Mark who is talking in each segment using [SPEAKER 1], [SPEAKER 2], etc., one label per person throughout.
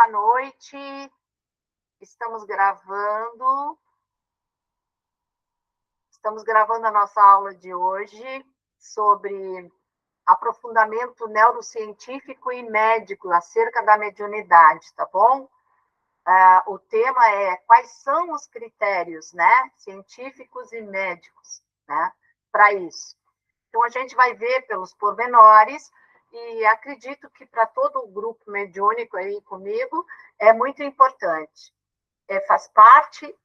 [SPEAKER 1] boa noite. Estamos gravando a nossa aula de hoje sobre aprofundamento neurocientífico e médico acerca da mediunidade, tá bom? O tema é quais são os critérios, né, científicos e médicos, né, para isso. Então, a gente vai ver pelos pormenores e acredito que para todo o grupo mediúnico aí comigo é muito importante. Faz parte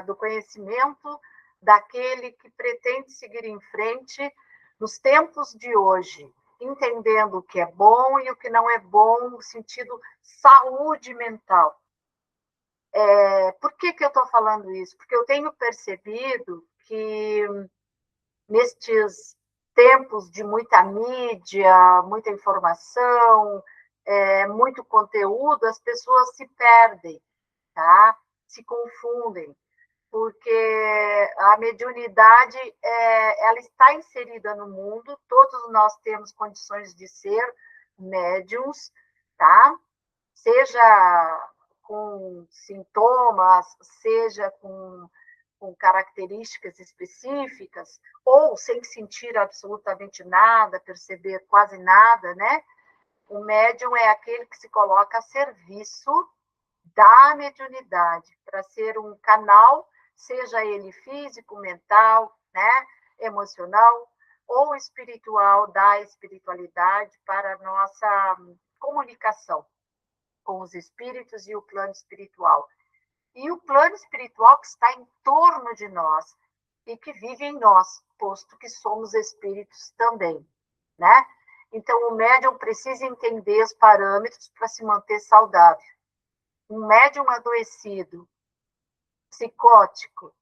[SPEAKER 1] do conhecimento daquele que pretende seguir em frente nos tempos de hoje, entendendo o que é bom e o que não é bom no sentido saúde mental. Por que eu estou falando isso? Porque eu tenho percebido que nestes tempos de muita mídia, muita informação, muito conteúdo, as pessoas se perdem, tá? Se confundem, porque a mediunidade ela está inserida no mundo, todos nós temos condições de ser médiums, tá? Seja com sintomas, seja com características específicas, ou sem sentir absolutamente nada, perceber quase nada, né? O médium é aquele que se coloca a serviço da mediunidade, para ser um canal, seja ele físico, mental, né? Emocional ou espiritual, da espiritualidade para a nossa comunicação com os espíritos e o plano espiritual. E o plano espiritual que está em torno de nós e que vive em nós, posto que somos espíritos também, né? Então, o médium precisa entender os parâmetros para se manter saudável. Um médium adoecido, psicótico,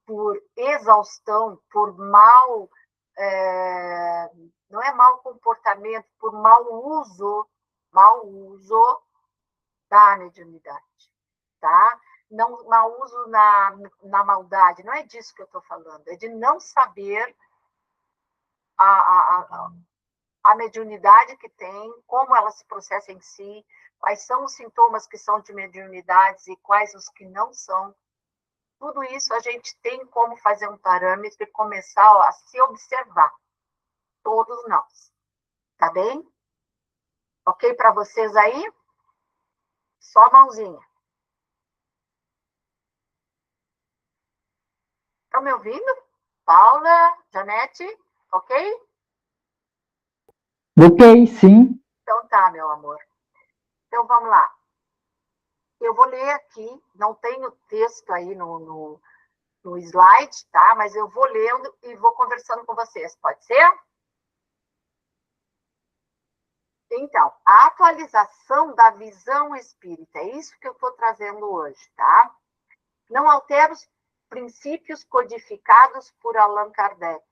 [SPEAKER 1] por exaustão, por não é mau comportamento, por mau uso da mediunidade, tá? Não, mau uso na maldade, não é disso que eu estou falando, é de não saber a mediunidade que tem, como ela se processa em si, quais são os sintomas que são de mediunidades e quais os que não são. Tudo isso a gente tem como fazer um parâmetro e começar a se observar, todos nós, tá bem? Ok para vocês aí? Só mãozinha. Estão me ouvindo? Paula, Janete, ok?
[SPEAKER 2] Ok, sim.
[SPEAKER 1] Então tá, meu amor. Então vamos lá. Eu vou ler aqui, não tenho texto aí no slide, tá? Mas eu vou lendo e vou conversando com vocês, pode ser? Então, a atualização da visão espírita, é isso que eu estou trazendo hoje, tá? Não altera os princípios codificados por Allan Kardec,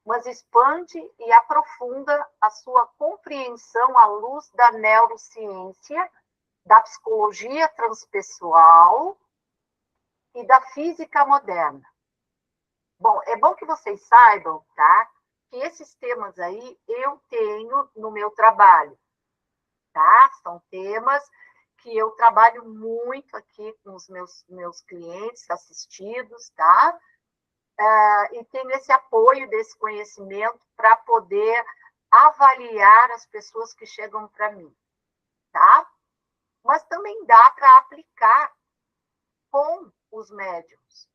[SPEAKER 1] mas expande e aprofunda a sua compreensão à luz da neurociência, da psicologia transpessoal e da física moderna. Bom, é bom que vocês saibam, tá? Que esses temas aí eu tenho no meu trabalho, tá? São temas que eu trabalho muito aqui com os meus clientes assistidos, tá? E tenho esse apoio desse conhecimento para poder avaliar as pessoas que chegam para mim, tá? Mas também dá para aplicar com os médiums.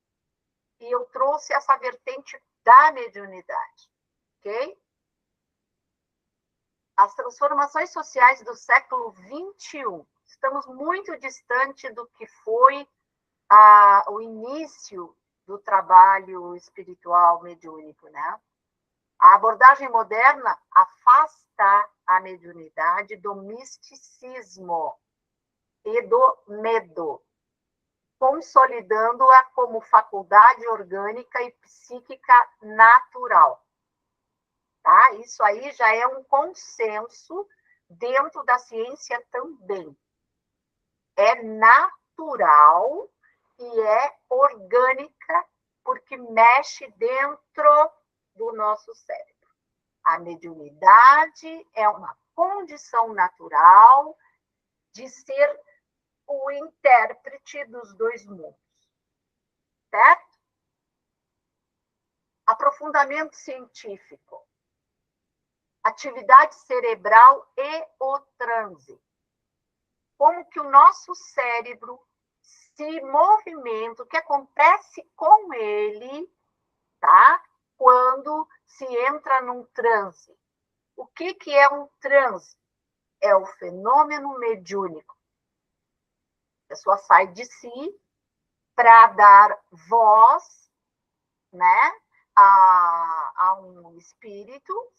[SPEAKER 1] E eu trouxe essa vertente da mediunidade, ok? As transformações sociais do século XXI. Estamos muito distante do que foi o início do trabalho espiritual mediúnico, né? A abordagem moderna afasta a mediunidade do misticismo e do medo, consolidando-a como faculdade orgânica e psíquica natural. Tá? Isso aí já é um consenso dentro da ciência também. É natural e é orgânica, porque mexe dentro do nosso cérebro. A mediunidade é uma condição natural de ser o intérprete dos dois mundos, certo? Aprofundamento científico, atividade cerebral e o transe. Como que o nosso cérebro se movimenta, o que acontece com ele, tá? Quando se entra num transe. O que é um transe? É o fenômeno mediúnico. A pessoa sai de si para dar voz, né, a um espírito,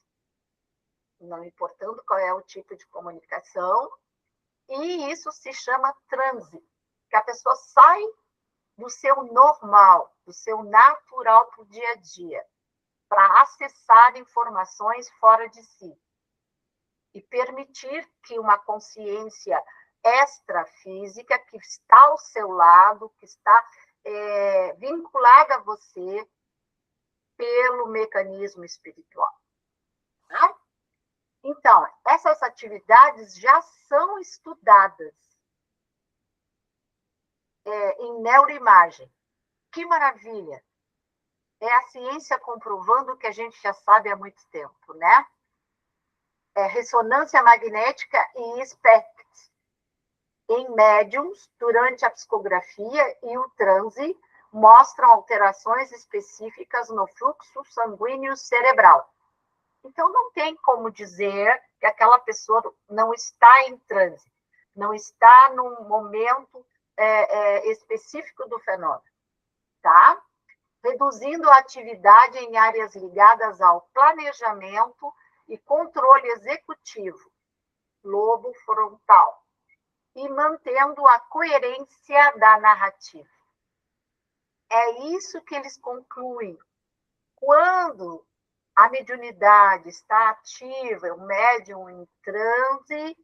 [SPEAKER 1] não importando qual é o tipo de comunicação, e isso se chama transe, que a pessoa sai do seu normal, do seu natural para o dia a dia, para acessar informações fora de si e permitir que uma consciência extrafísica que está ao seu lado, que está vinculada a você pelo mecanismo espiritual. Tá? Então, essas atividades já são estudadas em neuroimagem. Que maravilha! É a ciência comprovando o que a gente já sabe há muito tempo, né? Ressonância magnética e SPECT em médiums durante a psicografia e o transe mostram alterações específicas no fluxo sanguíneo cerebral. Então, não tem como dizer que aquela pessoa não está em transe, não está num momento específico do fenômeno, tá? Reduzindo a atividade em áreas ligadas ao planejamento e controle executivo, lobo frontal, e mantendo a coerência da narrativa. É isso que eles concluem. Quando a mediunidade está ativa, o médium em transe,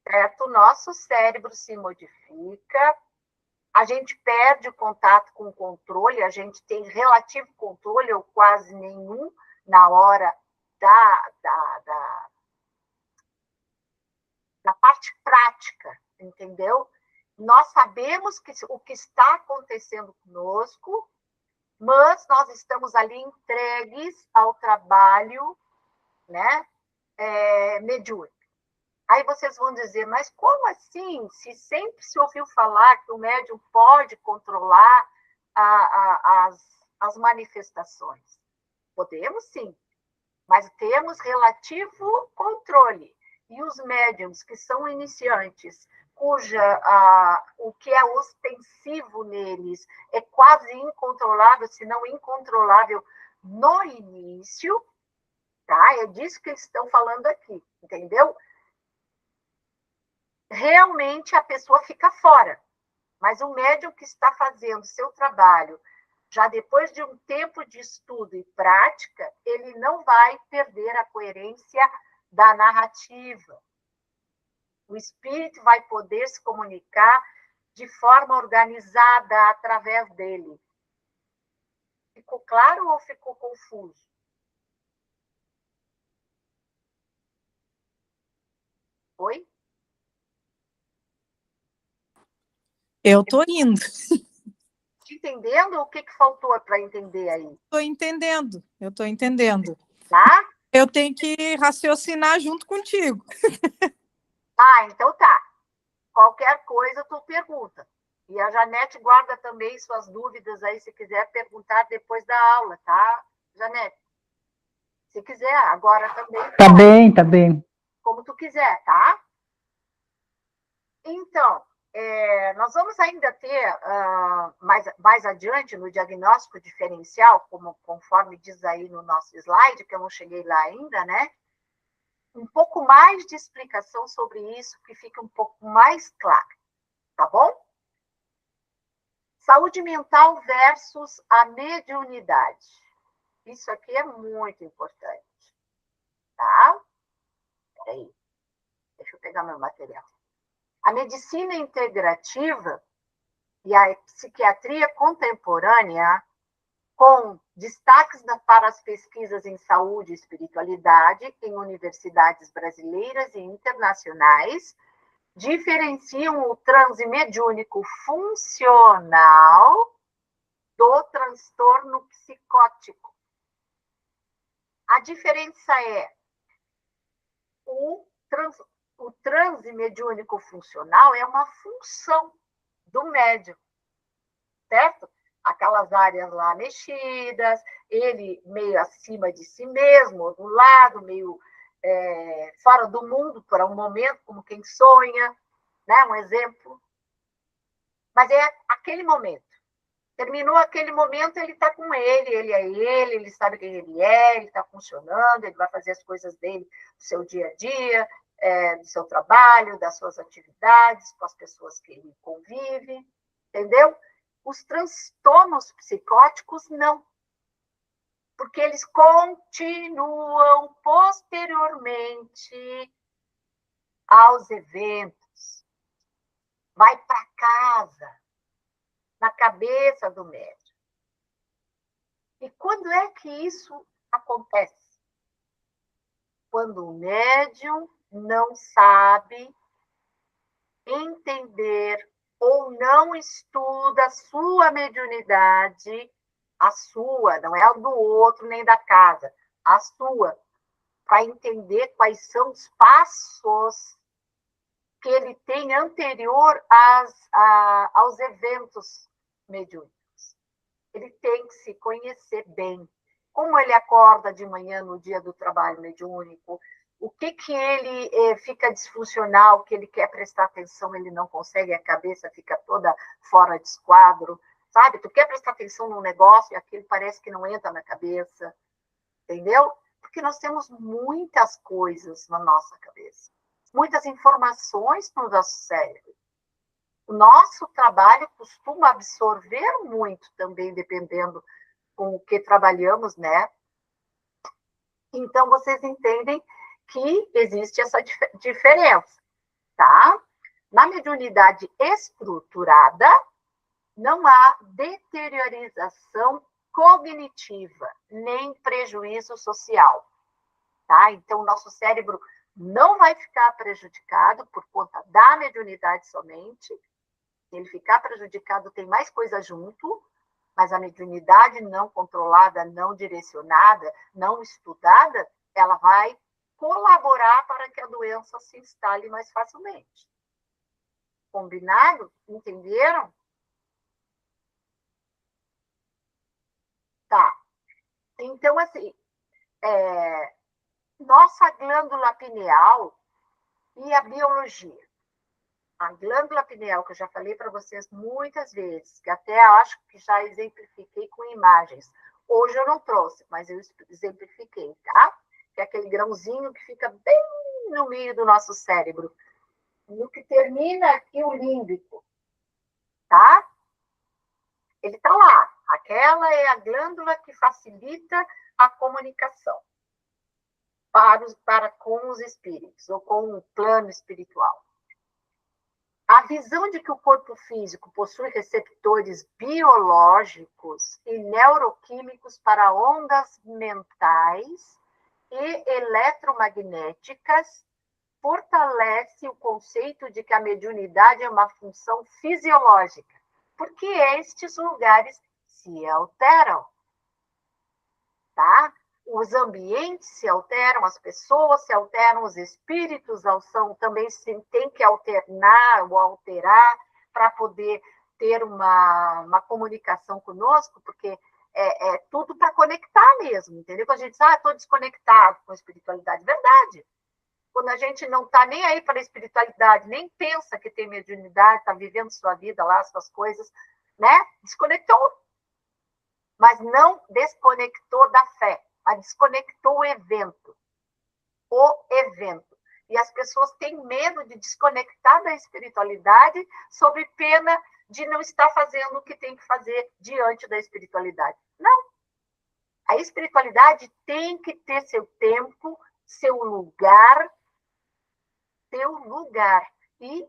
[SPEAKER 1] certo? O nosso cérebro se modifica, a gente perde o contato com o controle, a gente tem relativo controle, ou quase nenhum, na hora da parte prática, entendeu? Nós sabemos o que está acontecendo conosco, mas nós estamos ali entregues ao trabalho, né, mediúnico. Aí vocês vão dizer, mas como assim? Se sempre se ouviu falar que o médium pode controlar as manifestações. Podemos sim, mas temos relativo controle. E os médiums que são iniciantes, o que é ostensivo neles é quase incontrolável, se não incontrolável no início, tá? É disso que eles estão falando aqui, entendeu? Realmente a pessoa fica fora, mas o médium que está fazendo seu trabalho, já depois de um tempo de estudo e prática, ele não vai perder a coerência da narrativa. O espírito vai poder se comunicar de forma organizada através dele. Ficou claro ou ficou confuso? Oi?
[SPEAKER 2] Eu estou indo.
[SPEAKER 1] Entendendo? O que faltou para entender aí?
[SPEAKER 2] Eu estou entendendo.
[SPEAKER 1] Tá?
[SPEAKER 2] Eu tenho que raciocinar junto contigo.
[SPEAKER 1] Então tá. Qualquer coisa, tu pergunta. E a Janete guarda também suas dúvidas aí, se quiser perguntar depois da aula, tá, Janete? Se quiser, agora também.
[SPEAKER 3] Tá bem, tá bem.
[SPEAKER 1] Como tu quiser, tá? Então, nós vamos ainda ter, mais adiante, no diagnóstico diferencial, conforme diz aí no nosso slide, que eu não cheguei lá ainda, né? Um pouco mais de explicação sobre isso, que fica um pouco mais claro, tá bom? Saúde mental versus a mediunidade. Isso aqui é muito importante, tá? Peraí, deixa eu pegar meu material. A medicina integrativa e a psiquiatria contemporânea, com destaques para as pesquisas em saúde e espiritualidade em universidades brasileiras e internacionais, diferenciam o transe mediúnico funcional do transtorno psicótico. A diferença é o transe mediúnico funcional é uma função do médium, certo? Aquelas áreas lá mexidas, ele meio acima de si mesmo, do lado, meio fora do mundo, por um momento, como quem sonha, né? Um exemplo. Mas é aquele momento. Terminou aquele momento, ele está com ele é ele sabe quem ele é, ele está funcionando, ele vai fazer as coisas dele, do seu dia a dia, do seu trabalho, das suas atividades, com as pessoas que ele convive, entendeu? Os transtornos psicóticos, não. Porque eles continuam posteriormente aos eventos. Vai para casa, na cabeça do médium. E quando é que isso acontece? Quando o médium não sabe entender ou não estuda a sua mediunidade, a sua, não é a do outro nem da casa, a sua, para entender quais são os passos que ele tem anterior aos eventos mediúnicos. Ele tem que se conhecer bem. Como ele acorda de manhã no dia do trabalho mediúnico, o que ele fica disfuncional, que ele quer prestar atenção, ele não consegue, a cabeça fica toda fora de esquadro, sabe? Tu quer prestar atenção num negócio e aquilo parece que não entra na cabeça, entendeu? Porque nós temos muitas coisas na nossa cabeça, muitas informações no nosso cérebro. O nosso trabalho costuma absorver muito também, dependendo com o que trabalhamos, né? Então, vocês entendem que existe essa diferença, tá? Na mediunidade estruturada, não há deteriorização cognitiva, nem prejuízo social, tá? Então, o nosso cérebro não vai ficar prejudicado por conta da mediunidade somente. Se ele ficar prejudicado, tem mais coisa junto, mas a mediunidade não controlada, não direcionada, não estudada, ela vai colaborar para que a doença se instale mais facilmente. Combinado? Entenderam? Tá. Então, assim, nossa glândula pineal e a biologia. A glândula pineal, que eu já falei para vocês muitas vezes, que até acho que já exemplifiquei com imagens. Hoje eu não trouxe, mas eu exemplifiquei, tá? Que é aquele grãozinho que fica bem no meio do nosso cérebro. No que termina aqui o límbico, tá? Ele está lá. Aquela é a glândula que facilita a comunicação para com os espíritos, ou com o plano espiritual. A visão de que o corpo físico possui receptores biológicos e neuroquímicos para ondas mentais e eletromagnéticas fortalece o conceito de que a mediunidade é uma função fisiológica, porque estes lugares se alteram, tá? Os ambientes se alteram, as pessoas se alteram, os espíritos também tem que alternar ou alterar para poder ter uma comunicação conosco, porque é tudo para conectar mesmo, entendeu? Quando a gente diz, estou desconectado com a espiritualidade, verdade. Quando a gente não está nem aí para a espiritualidade, nem pensa que tem mediunidade, está vivendo sua vida lá, suas coisas, né? Desconectou. Mas não desconectou da fé, mas desconectou o evento. O evento. E as pessoas têm medo de desconectar da espiritualidade sob pena de não estar fazendo o que tem que fazer diante da espiritualidade. Não. A espiritualidade tem que ter seu tempo, seu lugar, e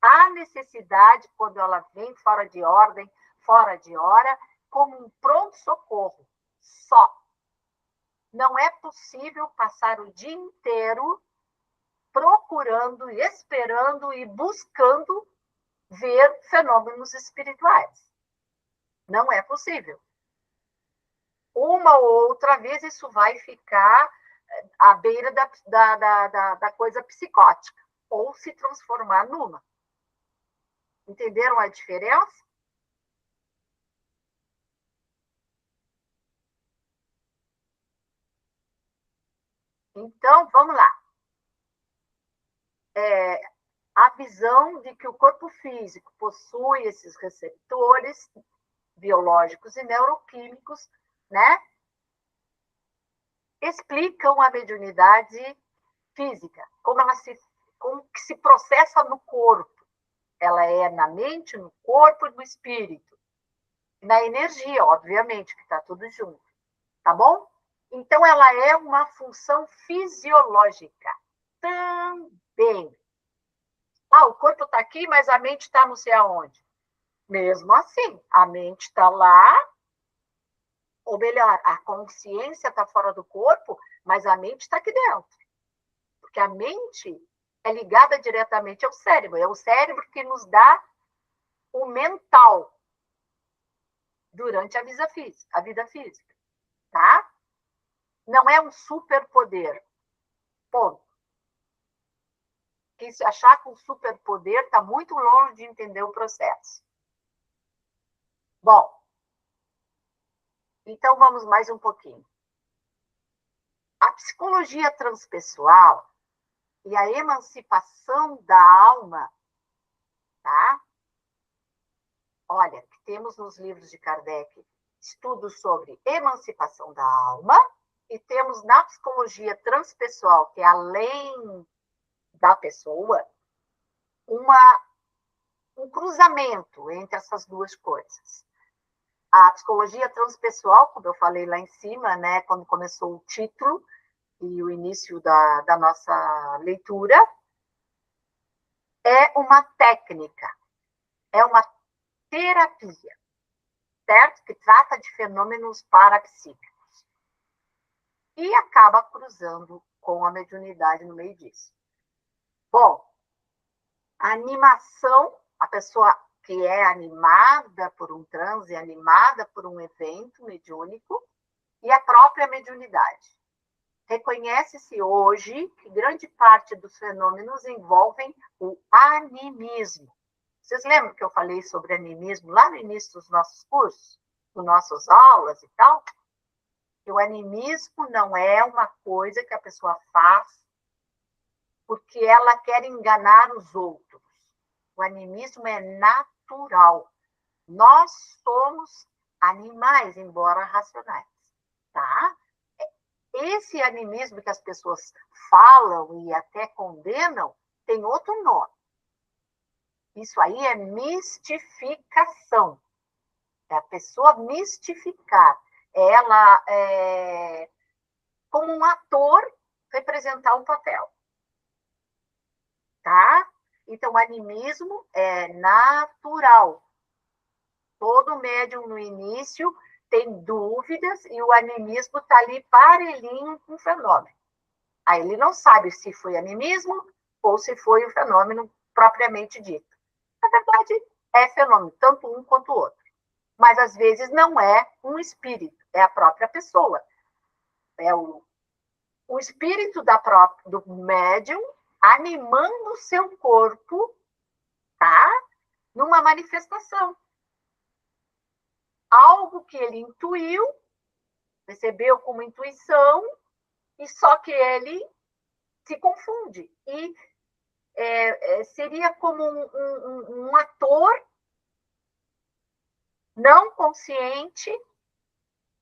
[SPEAKER 1] a necessidade, quando ela vem fora de ordem, fora de hora, como um pronto-socorro, só. Não é possível passar o dia inteiro procurando procurando, esperando e buscando ver fenômenos espirituais. Não é possível. Uma ou outra vez isso vai ficar à beira da coisa psicótica, ou se transformar numa. Entenderam a diferença? Então, vamos lá. A visão de que o corpo físico possui esses receptores biológicos e neuroquímicos, né? Explicam a mediunidade física, como que se processa no corpo. Ela é na mente, no corpo e no espírito. Na energia, obviamente, que está tudo junto. Tá bom? Então, ela é uma função fisiológica também. O corpo está aqui, mas a mente está não sei aonde. Mesmo assim, a mente está lá, ou melhor, a consciência está fora do corpo, mas a mente está aqui dentro. Porque a mente é ligada diretamente ao cérebro. É o cérebro que nos dá o mental durante a vida física. Tá? Não é um superpoder. Ponto. Quem se achar com superpoder está muito longe de entender o processo. Bom, então vamos mais um pouquinho. A psicologia transpessoal e a emancipação da alma, tá? Olha, temos nos livros de Kardec estudos sobre emancipação da alma e temos na psicologia transpessoal, que é além da pessoa, um cruzamento entre essas duas coisas. A psicologia transpessoal, como eu falei lá em cima, né, quando começou o título e o início da nossa leitura, é uma técnica, é uma terapia, certo? Que trata de fenômenos parapsíquicos. E acaba cruzando com a mediunidade no meio disso. Bom, a animação, a pessoa que é animada por um transe, animada por um evento mediúnico, e a própria mediunidade. Reconhece-se hoje que grande parte dos fenômenos envolvem o animismo. Vocês lembram que eu falei sobre animismo lá no início dos nossos cursos, das nossas aulas e tal? Que o animismo não é uma coisa que a pessoa faz porque ela quer enganar os outros. O animismo é natural. Nós somos animais, embora racionais, tá? Esse animismo que as pessoas falam e até condenam tem outro nome. Isso aí é mistificação. É a pessoa mistificar. Ela, como um ator, representar um papel. Tá? Então, o animismo é natural. Todo médium no início tem dúvidas e o animismo está ali parelhinho com o fenômeno. Aí ele não sabe se foi animismo ou se foi o fenômeno propriamente dito. Na verdade, é fenômeno, tanto um quanto o outro. Mas, às vezes, não é um espírito, é a própria pessoa. É o espírito do médium animando o seu corpo, tá? Numa manifestação. Algo que ele intuiu, recebeu como intuição, e só que ele se confunde. E seria como um ator não consciente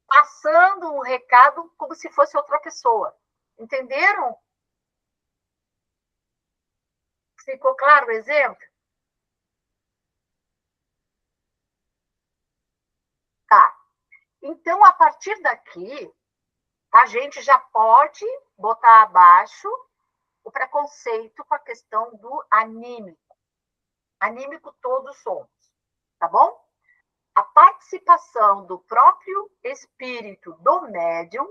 [SPEAKER 1] passando um recado como se fosse outra pessoa. Entenderam? Ficou claro o exemplo? Tá. Então, a partir daqui, a gente já pode botar abaixo o preconceito com a questão do anímico. Anímico todos somos, tá bom? A participação do próprio espírito do médium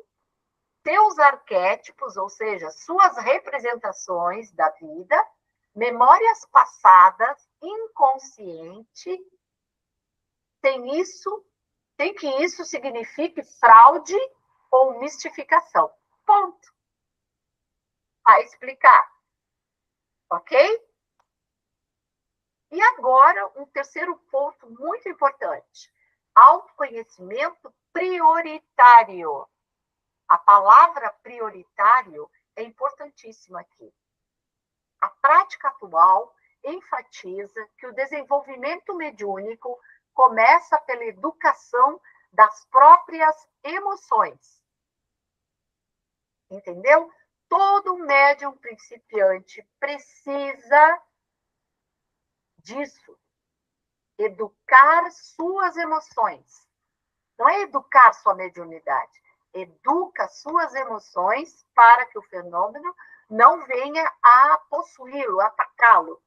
[SPEAKER 1] seus arquétipos, ou seja, suas representações da vida, memórias passadas, inconsciente, sem que isso signifique fraude ou mistificação. Ponto. A explicar. Ok? E agora, um terceiro ponto muito importante. Autoconhecimento prioritário. A palavra prioritário é importantíssima aqui. A prática atual enfatiza que o desenvolvimento mediúnico começa pela educação das próprias emoções. Entendeu? Todo médium principiante precisa disso. Educar suas emoções. Não é educar sua mediunidade. Educa suas emoções para que o fenômeno não venha a possuí-lo, atacá-lo.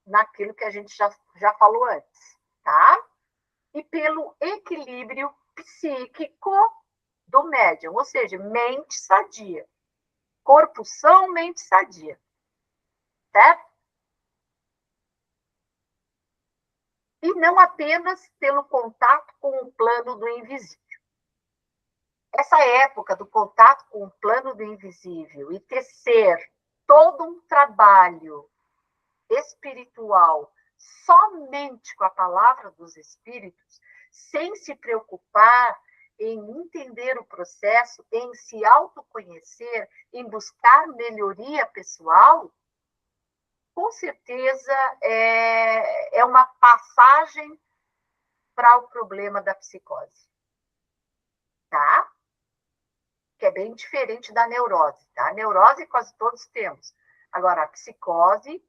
[SPEAKER 1] Naquilo que a gente já falou antes, tá? E pelo equilíbrio psíquico do médium, ou seja, mente sadia. Corpo são, mente sadia. Certo? E não apenas pelo contato com o plano do invisível. Essa época do contato com o plano do invisível e tecer todo um trabalho espiritual somente com a palavra dos espíritos, sem se preocupar em entender o processo, em se autoconhecer, em buscar melhoria pessoal, com certeza é uma passagem para o problema da psicose. Tá? Que é bem diferente da neurose, tá? A neurose quase todos temos. Agora, a psicose,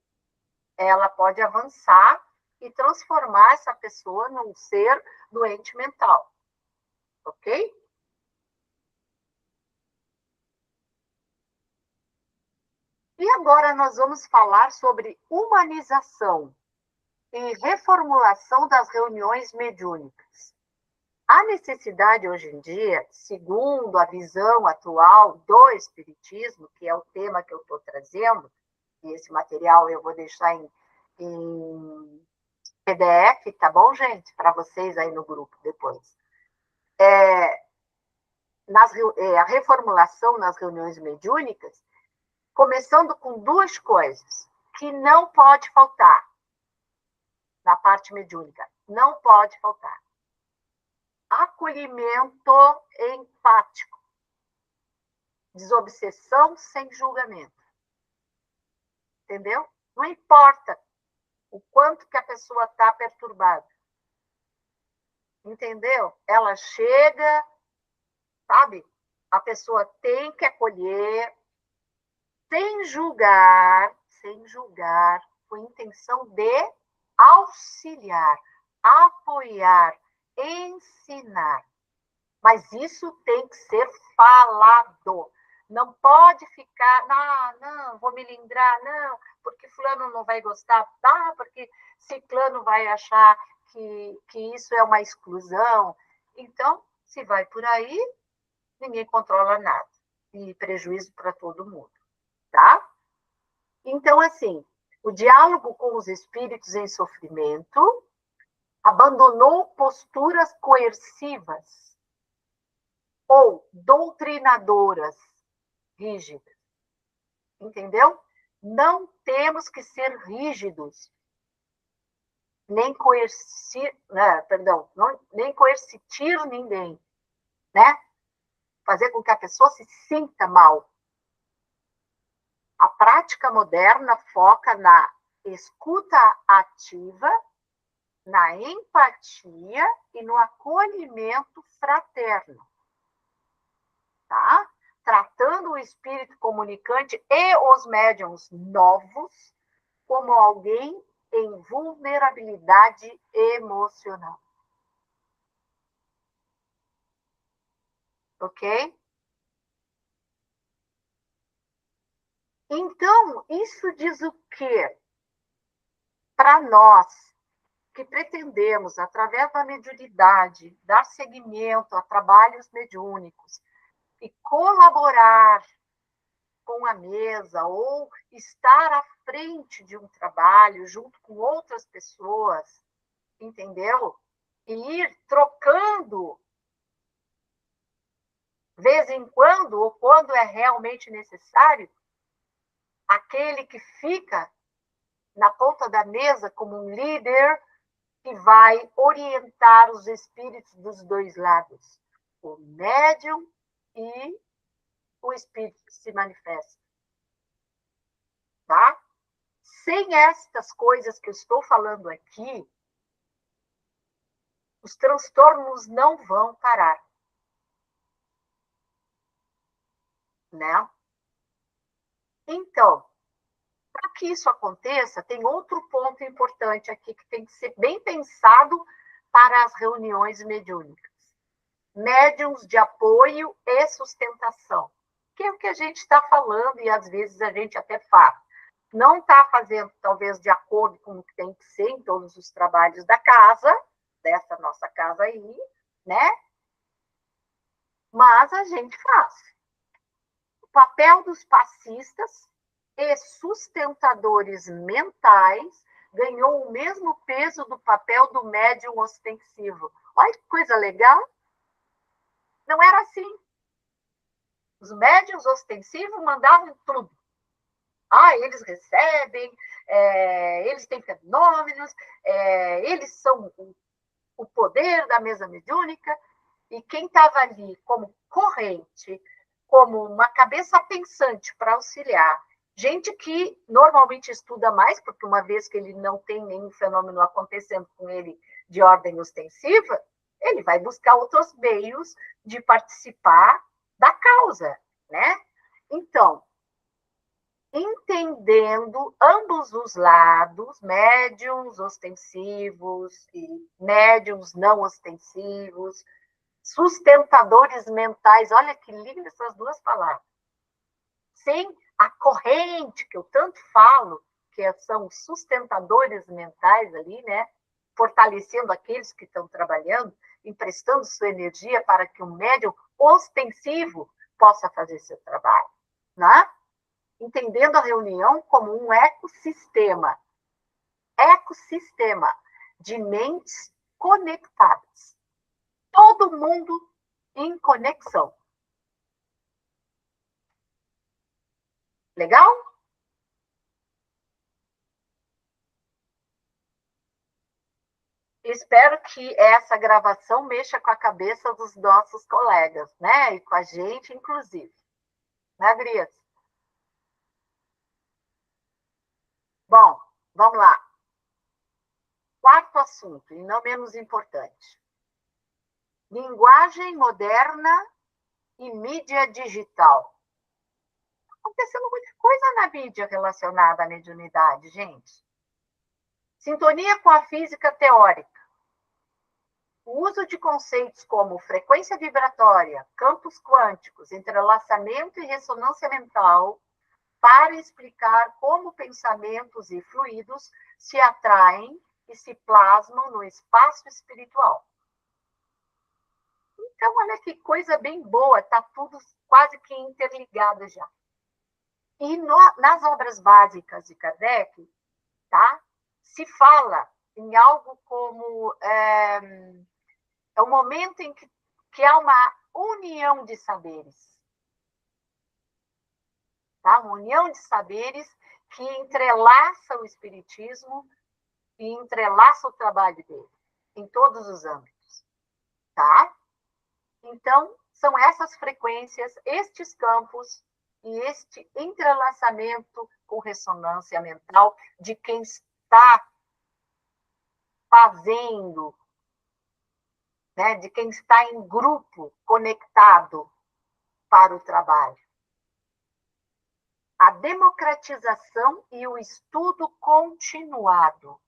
[SPEAKER 1] ela pode avançar e transformar essa pessoa num ser doente mental. Ok? E agora nós vamos falar sobre humanização e reformulação das reuniões mediúnicas. A necessidade hoje em dia, segundo a visão atual do Espiritismo, que é o tema que eu estou trazendo, e esse material eu vou deixar em PDF, tá bom, gente? Para vocês aí no grupo depois. A reformulação nas reuniões mediúnicas, começando com duas coisas que não pode faltar na parte mediúnica. Não pode faltar. Acolhimento empático. Desobsessão sem julgamento. Entendeu? Não importa o quanto que a pessoa está perturbada. Entendeu? Ela chega, sabe? A pessoa tem que acolher, sem julgar, com intenção de auxiliar, apoiar, ensinar. Mas isso tem que ser falado. Não pode ficar, não, vou me lindrar, não, porque fulano não vai gostar, tá, porque ciclano vai achar que isso é uma exclusão. Então, se vai por aí, ninguém controla nada. E prejuízo para todo mundo, tá? Então, assim, o diálogo com os espíritos em sofrimento abandonou posturas coercivas ou doutrinadoras rígidas. Entendeu? Não temos que ser rígidos, nem nem coercitir ninguém, né? Fazer com que a pessoa se sinta mal. A prática moderna foca na escuta ativa, na empatia e no acolhimento fraterno. Tá? Tratando o espírito comunicante e os médiuns novos como alguém em vulnerabilidade emocional. Ok? Então, isso diz o quê? Para nós, que pretendemos, através da mediunidade, dar seguimento a trabalhos mediúnicos, e colaborar com a mesa ou estar à frente de um trabalho junto com outras pessoas, entendeu? E ir trocando, vez em quando, ou quando é realmente necessário, aquele que fica na ponta da mesa como um líder que vai orientar os espíritos dos dois lados, o médium e o espírito que se manifesta. Tá? Sem estas coisas que eu estou falando aqui, os transtornos não vão parar. Né? Então, para que isso aconteça, tem outro ponto importante aqui que tem que ser bem pensado para as reuniões mediúnicas. Médiuns de apoio e sustentação, que é o que a gente está falando e às vezes a gente até faz. Não está fazendo, talvez, de acordo com o que tem que ser em todos os trabalhos da casa, dessa nossa casa aí, né? Mas a gente faz. O papel dos passistas e sustentadores mentais ganhou o mesmo peso do papel do médium ostensivo. Olha que coisa legal! Não era assim. Os médiuns ostensivos mandavam tudo. Eles recebem, eles têm fenômenos, eles são o poder da mesa mediúnica, e quem estava ali como corrente, como uma cabeça pensante para auxiliar, gente que normalmente estuda mais, porque uma vez que ele não tem nenhum fenômeno acontecendo com ele de ordem ostensiva, ele vai buscar outros meios de participar da causa, né? Então, entendendo ambos os lados, médiums ostensivos e médiums não ostensivos, sustentadores mentais, olha que lindo essas duas palavras. Sem a corrente, que eu tanto falo, que são os sustentadores mentais ali, né? Fortalecendo aqueles que estão trabalhando, emprestando sua energia para que o médium ostensivo possa fazer seu trabalho, né? Entendendo a reunião como um ecossistema de mentes conectadas. Todo mundo em conexão. Legal? Espero que essa gravação mexa com a cabeça dos nossos colegas, né? E com a gente, inclusive. Né, Adrias? Bom, vamos lá. Quarto assunto, e não menos importante. Linguagem moderna e mídia digital. Acontecendo muita coisa na mídia relacionada à mediunidade, gente. Sintonia com a física teórica. O uso de conceitos como frequência vibratória, campos quânticos, entrelaçamento e ressonância mental para explicar como pensamentos e fluidos se atraem e se plasmam no espaço espiritual. Então, olha que coisa bem boa, está tudo quase que interligado já. E nas obras básicas de Kardec, tá, se fala em algo como é o momento em que há uma união de saberes. Tá? Uma união de saberes que entrelaça o espiritismo e entrelaça o trabalho dele, em todos os âmbitos. Tá? Então, são essas frequências, estes campos e este entrelaçamento com ressonância mental de quem está fazendo, né, de quem está em grupo conectado para o trabalho. A democratização e o estudo continuado. O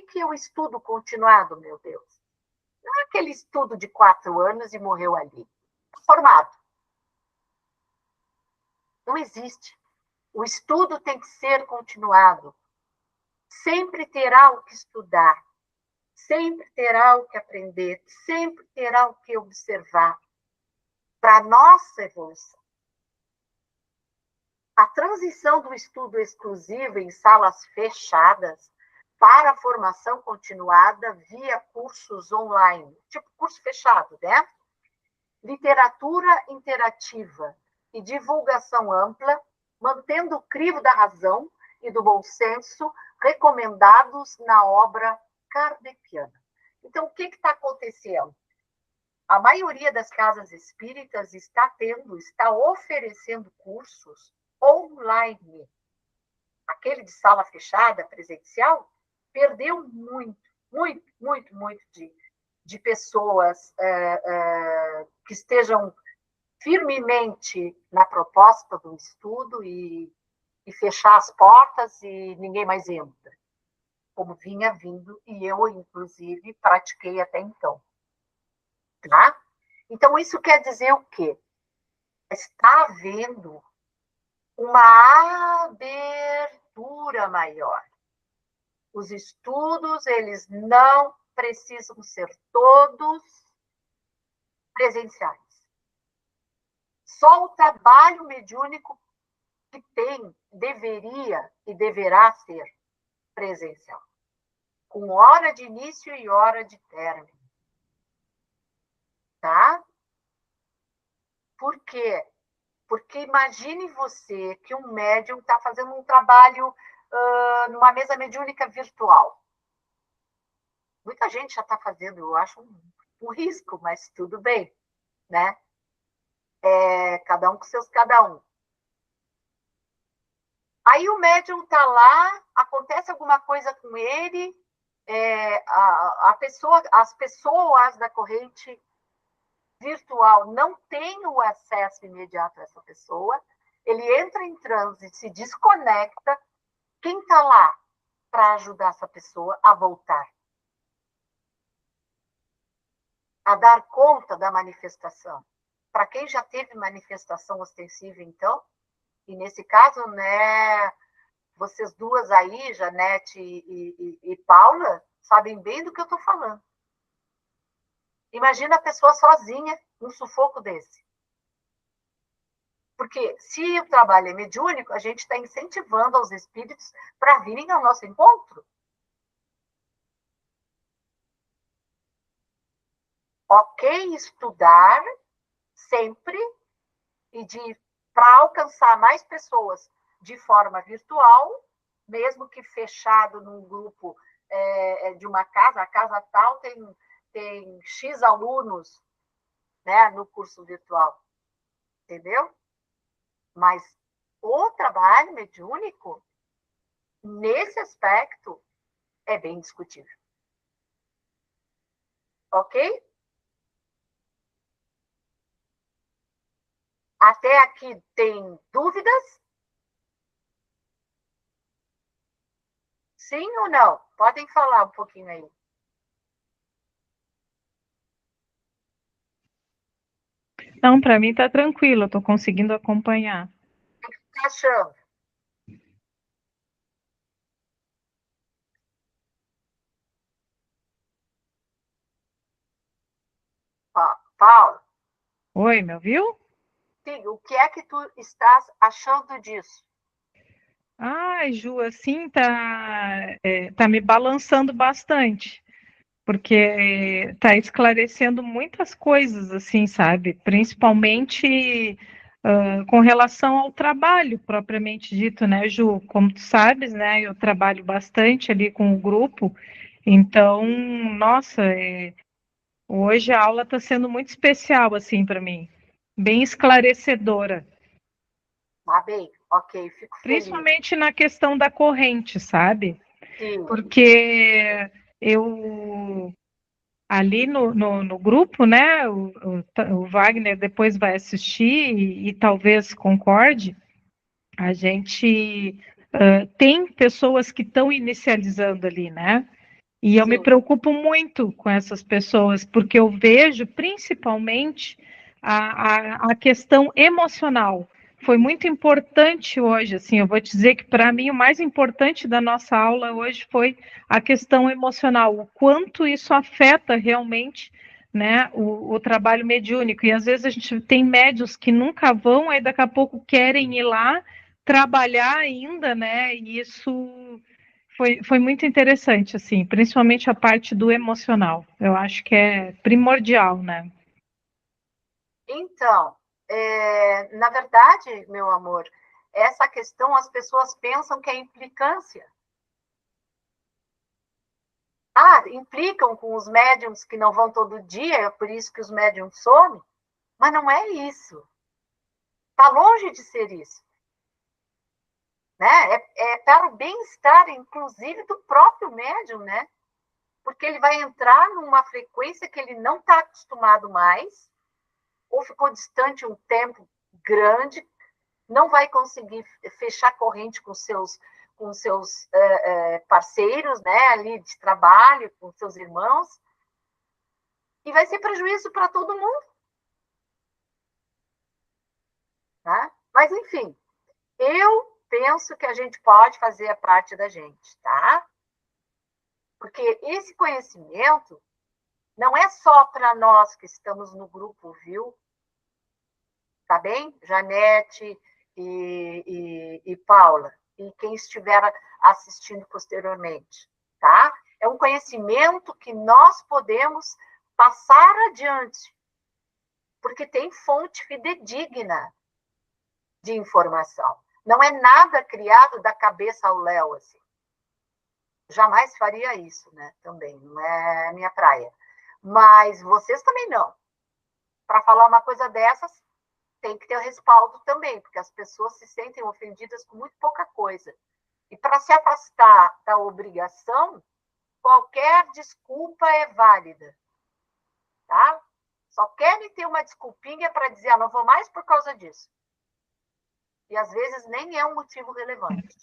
[SPEAKER 1] que é o estudo continuado, meu Deus? Não é aquele estudo de 4 anos e morreu ali. Formado. Não existe. O estudo tem que ser continuado. Sempre terá o que estudar. Sempre terá o que aprender. Sempre terá o que observar. para a nossa evolução. A transição do estudo exclusivo em salas fechadas para a formação continuada via cursos online, tipo curso fechado, né? Literatura interativa e divulgação ampla, mantendo o crivo da razão e do bom senso recomendados na obra kardeciana. Então, o que está acontecendo? A maioria das casas espíritas está oferecendo cursos online. Aquele de sala fechada, presencial, perdeu muito de pessoas que estejam firmemente na proposta do estudo e fechar as portas e ninguém mais entra, como vinha vindo, e eu, inclusive, pratiquei até então. Tá? Então, isso quer dizer o quê? Está havendo uma abertura maior. Os estudos, eles não precisam ser todos presenciais. Só o trabalho mediúnico que deveria e deverá ser presencial, com hora de início e hora de término. Tá? Por quê? Porque imagine você que um médium está fazendo um trabalho numa mesa mediúnica virtual. Muita gente já está fazendo, eu acho um risco, mas tudo bem, né? Cada um com seus cada um. Aí o médium está lá, acontece alguma coisa com ele, as pessoas da corrente virtual não têm o acesso imediato a essa pessoa, ele entra em transe, se desconecta, quem está lá para ajudar essa pessoa a voltar? A dar conta da manifestação. Para quem já teve manifestação ostensiva, então, e nesse caso, né, vocês duas aí, Janete e Paula, sabem bem do que eu estou falando. Imagina a pessoa sozinha, num sufoco desse. Porque se o trabalho é mediúnico, a gente está incentivando os espíritos para virem ao nosso encontro. Ok, estudar sempre e para alcançar mais pessoas de forma virtual, mesmo que fechado num grupo de uma casa, a casa tal tem X alunos, né, no curso virtual, entendeu? Mas o trabalho mediúnico, nesse aspecto, é bem discutível. Ok? Até aqui tem dúvidas? Sim ou não? Podem falar um pouquinho aí.
[SPEAKER 2] Não, para mim está tranquilo, eu estou conseguindo acompanhar.
[SPEAKER 1] O que você está achando? Paulo?
[SPEAKER 2] Oi, me ouviu?
[SPEAKER 1] Sim, o que é que tu estás achando disso?
[SPEAKER 2] Ai, Ju, assim tá me balançando bastante, porque tá esclarecendo muitas coisas, assim, sabe? Principalmente com relação ao trabalho propriamente dito, né, Ju? Como tu sabes, né, eu trabalho bastante ali com o grupo, então, nossa, hoje a aula está sendo muito especial, assim, para mim, bem esclarecedora.
[SPEAKER 1] Tá bem, ok, fico feliz.
[SPEAKER 2] Principalmente na questão da corrente, sabe?
[SPEAKER 1] Sim.
[SPEAKER 2] Porque eu ali no grupo, né? O Wagner depois vai assistir e talvez concorde. A gente tem pessoas que estão inicializando ali, né? E eu me
[SPEAKER 1] Sim.
[SPEAKER 2] preocupo muito com essas pessoas, porque eu vejo principalmente a questão emocional. Foi muito importante hoje, assim, eu vou te dizer que para mim o mais importante da nossa aula hoje foi a questão emocional, o quanto isso afeta realmente né, o trabalho mediúnico. E às vezes a gente tem médios que nunca vão, aí daqui a pouco querem ir lá trabalhar ainda, né? E isso foi muito interessante, assim, principalmente a parte do emocional. Eu acho que é primordial, né?
[SPEAKER 1] Então, na verdade, meu amor, essa questão as pessoas pensam que é implicância. Ah, implicam com os médiums que não vão todo dia, é por isso que os médiums somem, mas não é isso. Está longe de ser isso. Né? É para o bem-estar, inclusive, do próprio médium, né? Porque ele vai entrar numa frequência que ele não está acostumado mais, ou ficou distante um tempo grande, não vai conseguir fechar corrente com seus parceiros, né, ali de trabalho, com seus irmãos, e vai ser prejuízo para todo mundo. Tá? Mas, enfim, eu penso que a gente pode fazer a parte da gente, tá? Porque esse conhecimento não é só para nós que estamos no grupo, viu? Tá bem? Janete e Paula, e quem estiver assistindo posteriormente, tá? É um conhecimento que nós podemos passar adiante, porque tem fonte fidedigna de informação. Não é nada criado da cabeça ao léu, assim. Jamais faria isso, né? Também, não é minha praia. Mas vocês também não. Para falar uma coisa dessas, tem que ter o respaldo também, porque as pessoas se sentem ofendidas com muito pouca coisa. E para se afastar da obrigação, qualquer desculpa é válida, tá? Só querem ter uma desculpinha para dizer, ah, não vou mais por causa disso. E às vezes nem é um motivo relevante.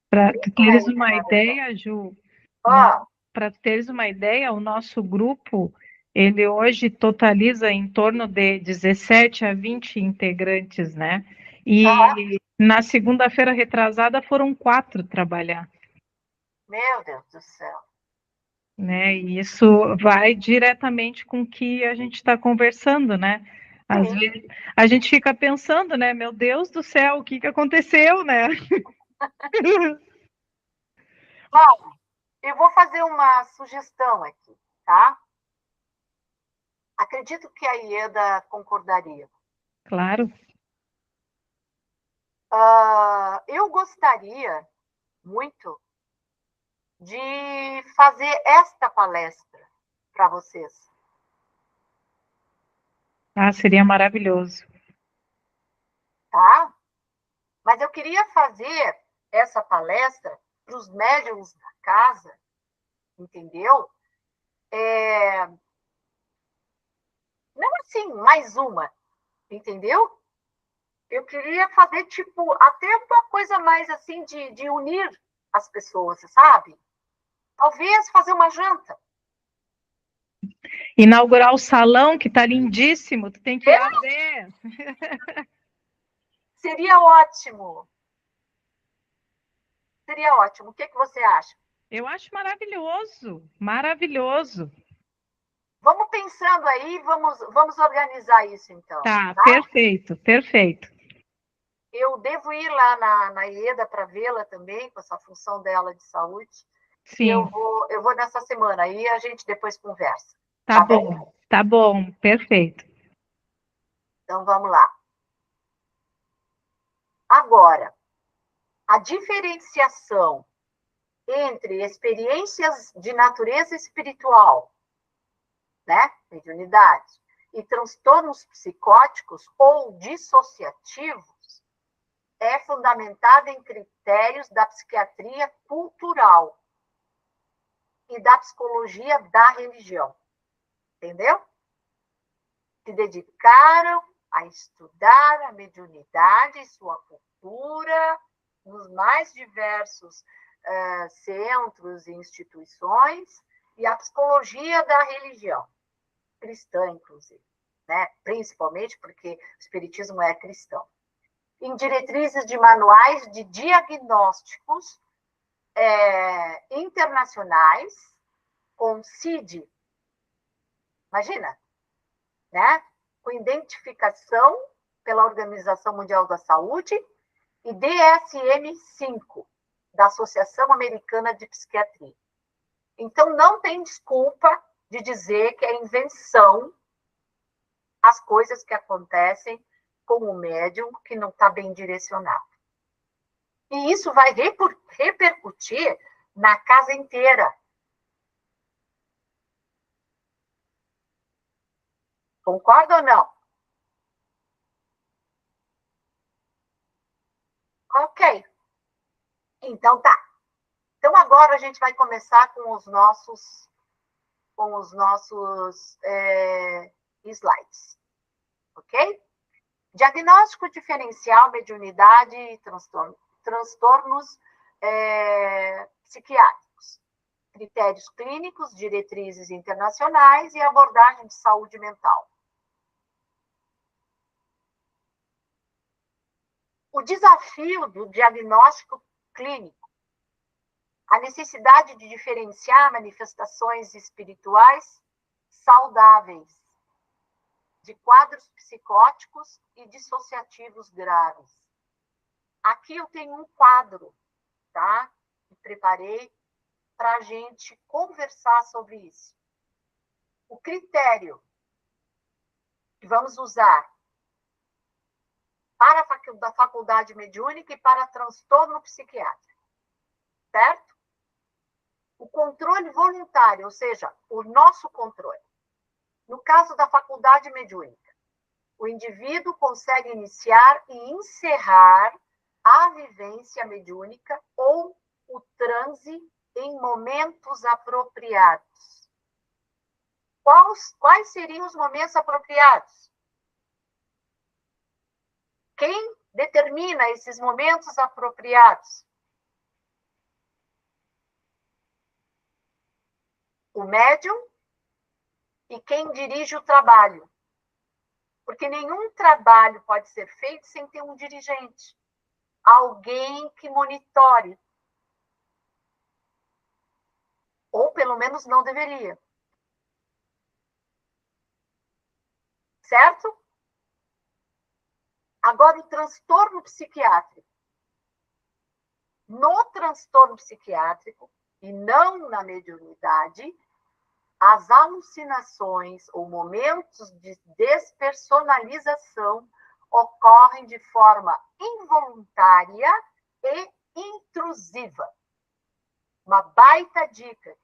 [SPEAKER 2] Para tu teres uma ideia, Ju, para teres uma ideia, o nosso grupo, ele hoje totaliza em torno de 17 a 20 integrantes, né? E na segunda-feira retrasada foram 4 trabalhar.
[SPEAKER 1] Meu Deus do céu.
[SPEAKER 2] Né? E isso vai diretamente com o que a gente está conversando, né? Às vezes a gente fica pensando, né? Meu Deus do céu, o que aconteceu, né?
[SPEAKER 1] Bom, eu vou fazer uma sugestão aqui, tá? Acredito que a Ieda concordaria.
[SPEAKER 2] Claro.
[SPEAKER 1] Eu gostaria muito de fazer esta palestra para vocês.
[SPEAKER 2] Ah, seria maravilhoso.
[SPEAKER 1] Tá? Mas eu queria fazer essa palestra para os médiums da casa, entendeu? Não assim, mais uma, entendeu? Eu queria fazer, tipo, até uma coisa mais assim de unir as pessoas, sabe? Talvez fazer uma janta.
[SPEAKER 2] Inaugurar o salão, que está lindíssimo, tu tem que ir lá ver.
[SPEAKER 1] Seria ótimo. Seria ótimo. O que você acha?
[SPEAKER 2] Eu acho maravilhoso, maravilhoso.
[SPEAKER 1] Vamos pensando aí, vamos organizar isso então.
[SPEAKER 2] Tá,
[SPEAKER 1] Tá?
[SPEAKER 2] perfeito, perfeito.
[SPEAKER 1] Eu devo ir lá na IEDA para vê-la também, com essa função dela de saúde.
[SPEAKER 2] Sim.
[SPEAKER 1] Eu vou nessa semana, aí a gente depois conversa. Tá bem?
[SPEAKER 2] Tá bom, perfeito.
[SPEAKER 1] Então vamos lá. Agora, a diferenciação entre experiências de natureza espiritual, né, mediunidade, e transtornos psicóticos ou dissociativos é fundamentada em critérios da psiquiatria cultural e da psicologia da religião. Entendeu? Se dedicaram a estudar a mediunidade e sua cultura nos mais diversos centros e instituições e a psicologia da religião, cristã, inclusive, né? Principalmente porque o espiritismo é cristão. Em diretrizes de manuais de diagnósticos internacionais, com CID, Imagina, né? Com identificação pela Organização Mundial da Saúde e DSM-5, da Associação Americana de Psiquiatria. Então, não tem desculpa de dizer que é invenção as coisas que acontecem com o médium que não está bem direcionado. E isso vai repercutir na casa inteira. Concorda ou não? Ok. Então tá. Então agora a gente vai começar com os nossos slides. Ok? Diagnóstico diferencial, mediunidade e transtornos psiquiátricos. Critérios clínicos, diretrizes internacionais e abordagem de saúde mental. O desafio do diagnóstico clínico, a necessidade de diferenciar manifestações espirituais saudáveis de quadros psicóticos e dissociativos graves. Aqui eu tenho um quadro, tá? Que preparei para a gente conversar sobre isso. O critério que vamos usar para a faculdade mediúnica e para transtorno psiquiátrico, certo? O controle voluntário, ou seja, o nosso controle. No caso da faculdade mediúnica, o indivíduo consegue iniciar e encerrar a vivência mediúnica ou o transe em momentos apropriados. Quais seriam os momentos apropriados? Quem determina esses momentos apropriados? O médium e quem dirige o trabalho. Porque nenhum trabalho pode ser feito sem ter um dirigente. Alguém que monitore. Ou pelo menos não deveria. Certo? Agora, o transtorno psiquiátrico. No transtorno psiquiátrico, e não na mediunidade, as alucinações ou momentos de despersonalização ocorrem de forma involuntária e intrusiva. Uma baita dica.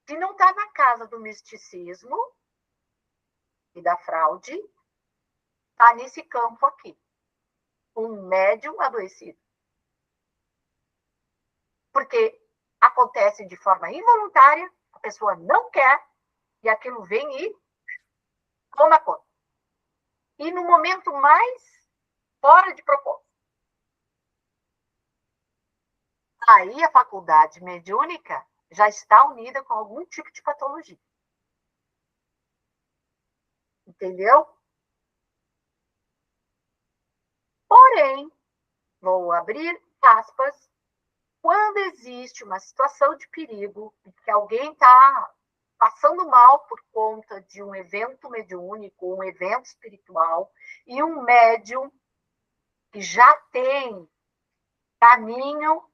[SPEAKER 1] Se não está na casa do misticismo e da fraude, está nesse campo aqui. Um médium adoecido. Porque acontece de forma involuntária, a pessoa não quer, e aquilo vem e toma conta. E no momento mais fora de propósito. Aí a faculdade mediúnica já está unida com algum tipo de patologia. Entendeu? Porém, vou abrir aspas, quando existe uma situação de perigo, que alguém está passando mal por conta de um evento mediúnico, um evento espiritual, e um médium que já tem caminho,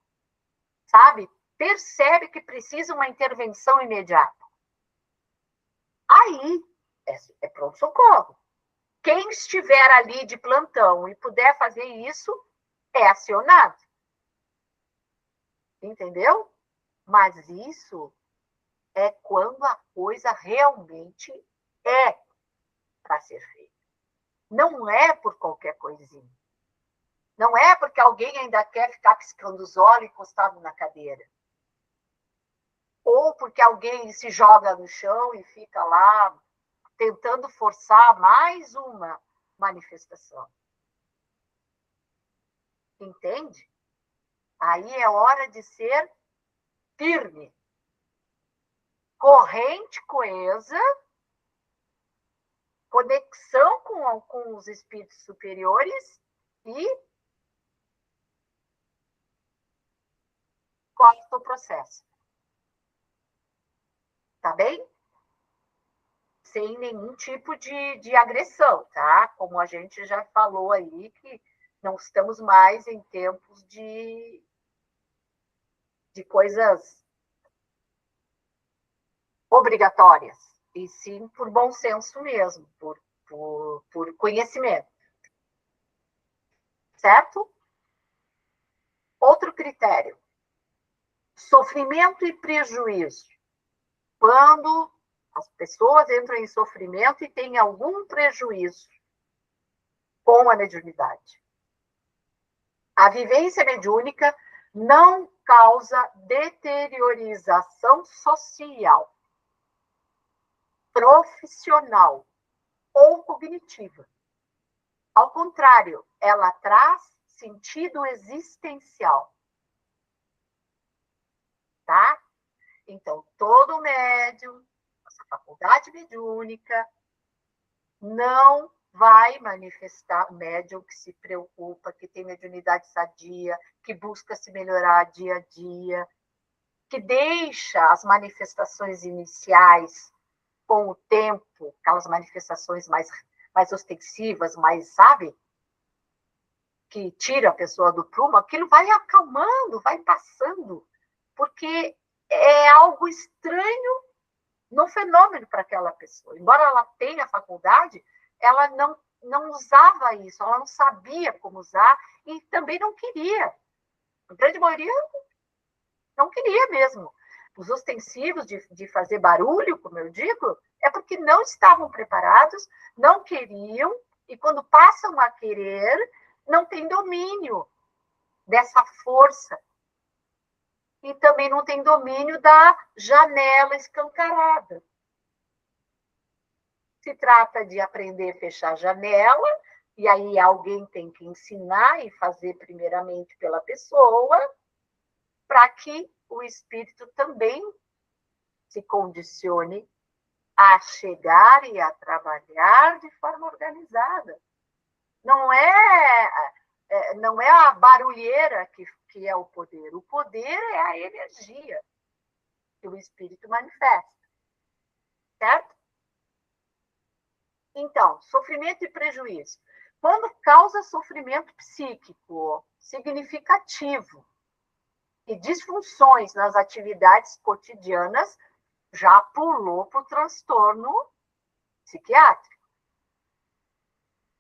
[SPEAKER 1] sabe, percebe que precisa uma intervenção imediata. Aí é pronto-socorro. Quem estiver ali de plantão e puder fazer isso, é acionado. Entendeu? Mas isso é quando a coisa realmente é para ser feita. Não é por qualquer coisinha. Não é porque alguém ainda quer ficar piscando os olhos encostado na cadeira. Ou porque alguém se joga no chão e fica lá tentando forçar mais uma manifestação. Entende? Aí é hora de ser firme, corrente coesa, conexão com os espíritos superiores e corta o processo. Tá bem? Sem nenhum tipo de agressão, tá? Como a gente já falou aí, que não estamos mais em tempos de coisas obrigatórias, e sim por bom senso mesmo, por conhecimento, certo? Outro critério, sofrimento e prejuízo. Quando as pessoas entram em sofrimento e têm algum prejuízo com a mediunidade. A vivência mediúnica não causa deteriorização social, profissional ou cognitiva. Ao contrário, ela traz sentido existencial. Tá? Então, todo médium, essa faculdade mediúnica, não vai manifestar médium que se preocupa, que tem mediunidade sadia, que busca se melhorar dia a dia, que deixa as manifestações iniciais com o tempo, aquelas manifestações mais ostensivas, mais, sabe? Que tira a pessoa do prumo, aquilo vai acalmando, vai passando, porque é algo estranho no fenômeno para aquela pessoa. Embora ela tenha a faculdade, ela não usava isso, ela não sabia como usar e também não queria. A grande maioria não queria mesmo. Os ostensivos de fazer barulho, como eu digo, é porque não estavam preparados, não queriam, e quando passam a querer, não tem domínio dessa força. E também não tem domínio da janela escancarada. Se trata de aprender a fechar a janela, e aí alguém tem que ensinar e fazer primeiramente pela pessoa, para que o espírito também se condicione a chegar e a trabalhar de forma organizada. Não é a barulheira que é o poder. O poder é a energia que o espírito manifesta. Certo? Então, sofrimento e prejuízo. Quando causa sofrimento psíquico significativo e disfunções nas atividades cotidianas, já pulou para o transtorno psiquiátrico.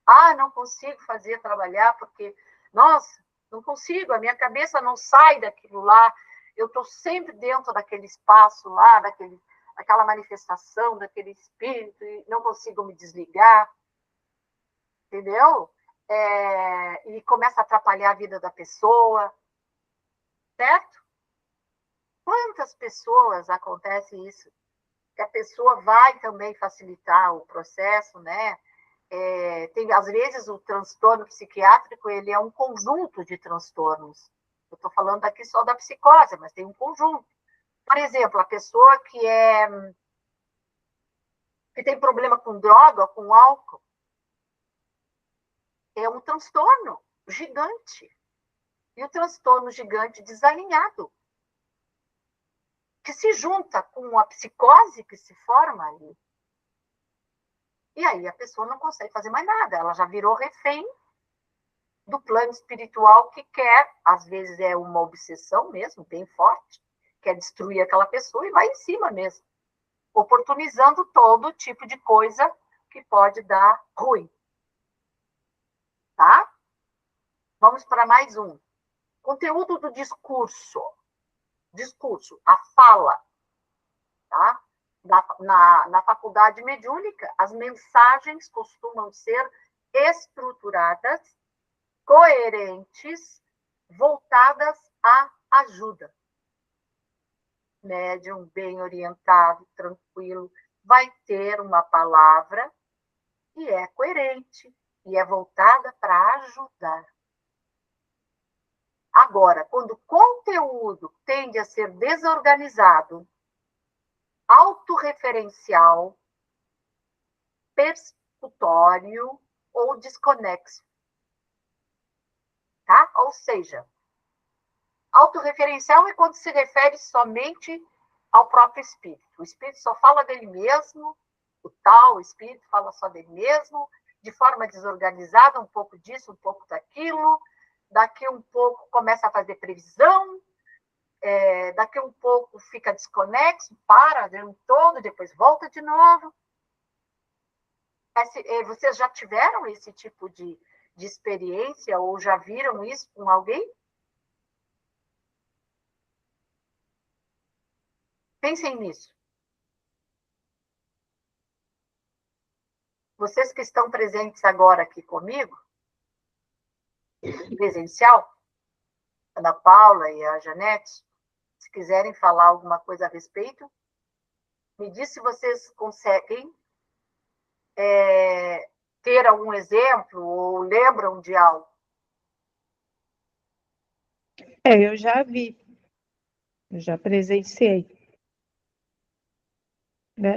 [SPEAKER 1] Ah, não consigo trabalhar porque, nossa, não consigo, a minha cabeça não sai daquilo lá, eu estou sempre dentro daquele espaço lá, daquela manifestação, daquele espírito, e não consigo me desligar, entendeu? E começa a atrapalhar a vida da pessoa, certo? Quantas pessoas acontece isso? Que a pessoa vai também facilitar o processo, né? Às vezes o transtorno psiquiátrico ele é um conjunto de transtornos. Eu estou falando aqui só da psicose, mas tem um conjunto. Por exemplo, a pessoa que tem problema com droga, com álcool, é um transtorno gigante. E o transtorno gigante desalinhado, que se junta com a psicose que se forma ali. E aí a pessoa não consegue fazer mais nada, ela já virou refém do plano espiritual que quer, às vezes é uma obsessão mesmo, bem forte, quer destruir aquela pessoa e vai em cima mesmo, oportunizando todo tipo de coisa que pode dar ruim. Tá? Vamos para mais um. Conteúdo do discurso. Discurso, a fala. Tá? Na faculdade mediúnica, as mensagens costumam ser estruturadas, coerentes, voltadas à ajuda. Médium bem orientado, tranquilo, vai ter uma palavra que é coerente e é voltada para ajudar. Agora, quando o conteúdo tende a ser desorganizado, autorreferencial, persecutório ou desconexo, tá? Ou seja, autorreferencial é quando se refere somente ao próprio espírito. O espírito só fala dele mesmo, o tal espírito fala só dele mesmo, de forma desorganizada, um pouco disso, um pouco daquilo, daqui um pouco começa a fazer previsão, daqui um pouco fica desconexo, para um todo, depois volta de novo. Vocês já tiveram esse tipo de experiência ou já viram isso com alguém? Pensem nisso. Vocês que estão presentes agora aqui comigo, presencial, Ana Paula e a Janete, se quiserem falar alguma coisa a respeito, me diz se vocês conseguem ter algum exemplo ou lembram de algo.
[SPEAKER 2] Eu já vi, eu já presenciei.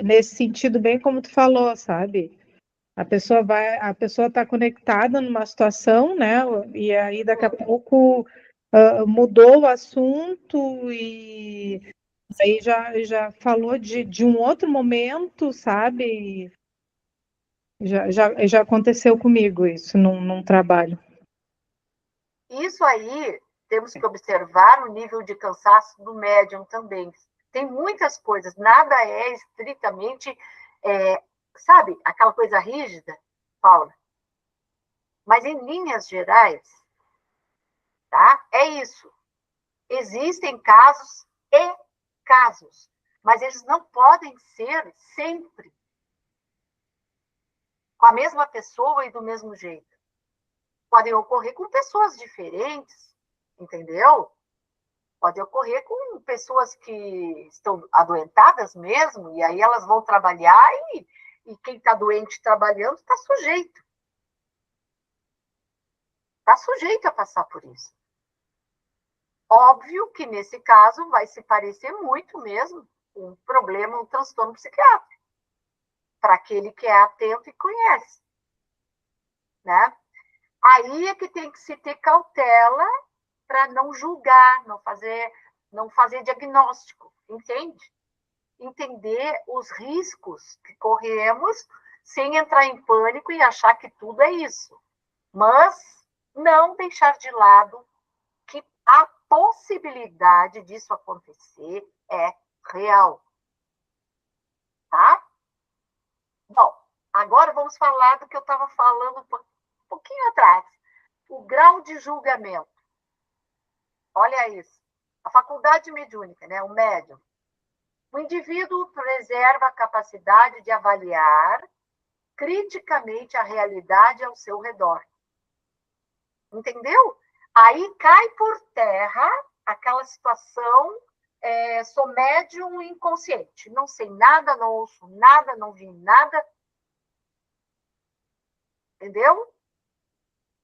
[SPEAKER 2] Nesse sentido, bem como tu falou, sabe? A pessoa está conectada numa situação, né? E aí daqui a pouco mudou o assunto e aí já falou de um outro momento, sabe? Já aconteceu comigo isso num trabalho.
[SPEAKER 1] Isso aí, temos que observar o nível de cansaço do médium também. Tem muitas coisas, nada é estritamente, sabe, aquela coisa rígida, Paula? Mas em linhas gerais, tá? É isso. Existem casos e casos, mas eles não podem ser sempre com a mesma pessoa e do mesmo jeito. Podem ocorrer com pessoas diferentes, entendeu? Pode ocorrer com pessoas que estão adoentadas mesmo, e aí elas vão trabalhar e quem está doente trabalhando está sujeito. Está sujeito a passar por isso. Óbvio que nesse caso vai se parecer muito mesmo um problema, um transtorno psiquiátrico, para aquele que é atento e conhece, né? Aí é que tem que se ter cautela para não julgar, não fazer diagnóstico, entende? Entender os riscos que corremos sem entrar em pânico e achar que tudo é isso. Mas não deixar de lado que a possibilidade disso acontecer é real. Tá? Bom, agora vamos falar do que eu estava falando um pouquinho atrás. O grau de julgamento. Olha isso. A faculdade mediúnica, né? O médium. O indivíduo preserva a capacidade de avaliar criticamente a realidade ao seu redor. Entendeu? Aí cai por terra aquela situação, sou médium inconsciente, não sei nada, não ouço nada, não vi nada. Entendeu?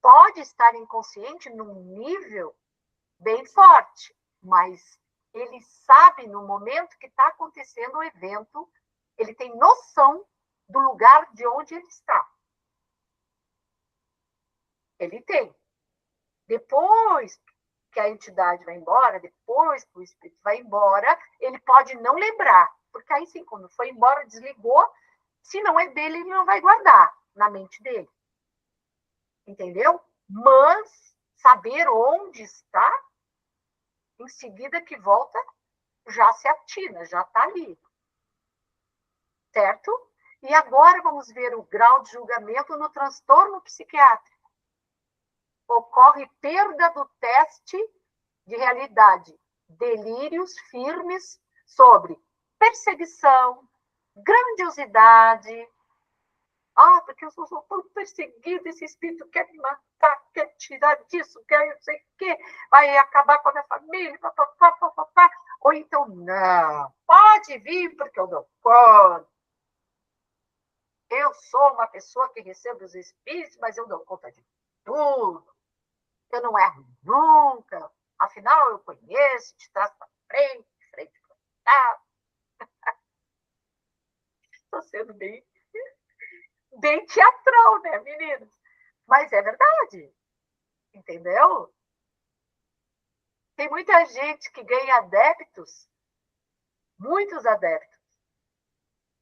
[SPEAKER 1] Pode estar inconsciente num nível bem forte, mas ele sabe no momento que está acontecendo o evento, ele tem noção do lugar de onde ele está. Ele tem. Depois que a entidade vai embora, depois que o espírito vai embora, ele pode não lembrar, porque aí sim, quando foi embora, desligou, se não é dele, ele não vai guardar na mente dele. Entendeu? Mas saber onde está, em seguida que volta, já se atina, já está ali. Certo? E agora vamos ver o grau de julgamento no transtorno psiquiátrico. Ocorre perda do teste de realidade, delírios firmes sobre perseguição, grandiosidade. Porque eu sou tão perseguido, esse espírito quer me matar, quer tirar disso, quer não sei o quê, vai acabar com a minha família, papapá, papapá. Ou então, não, pode vir, porque eu dou conta. Eu sou uma pessoa que recebe os espíritos, mas eu dou conta de tudo. Eu não erro nunca. Afinal, eu conheço de trás para frente, de frente para trás. Estou sendo bem teatral, né, meninos? Mas é verdade. Entendeu? Tem muita gente que ganha adeptos muitos adeptos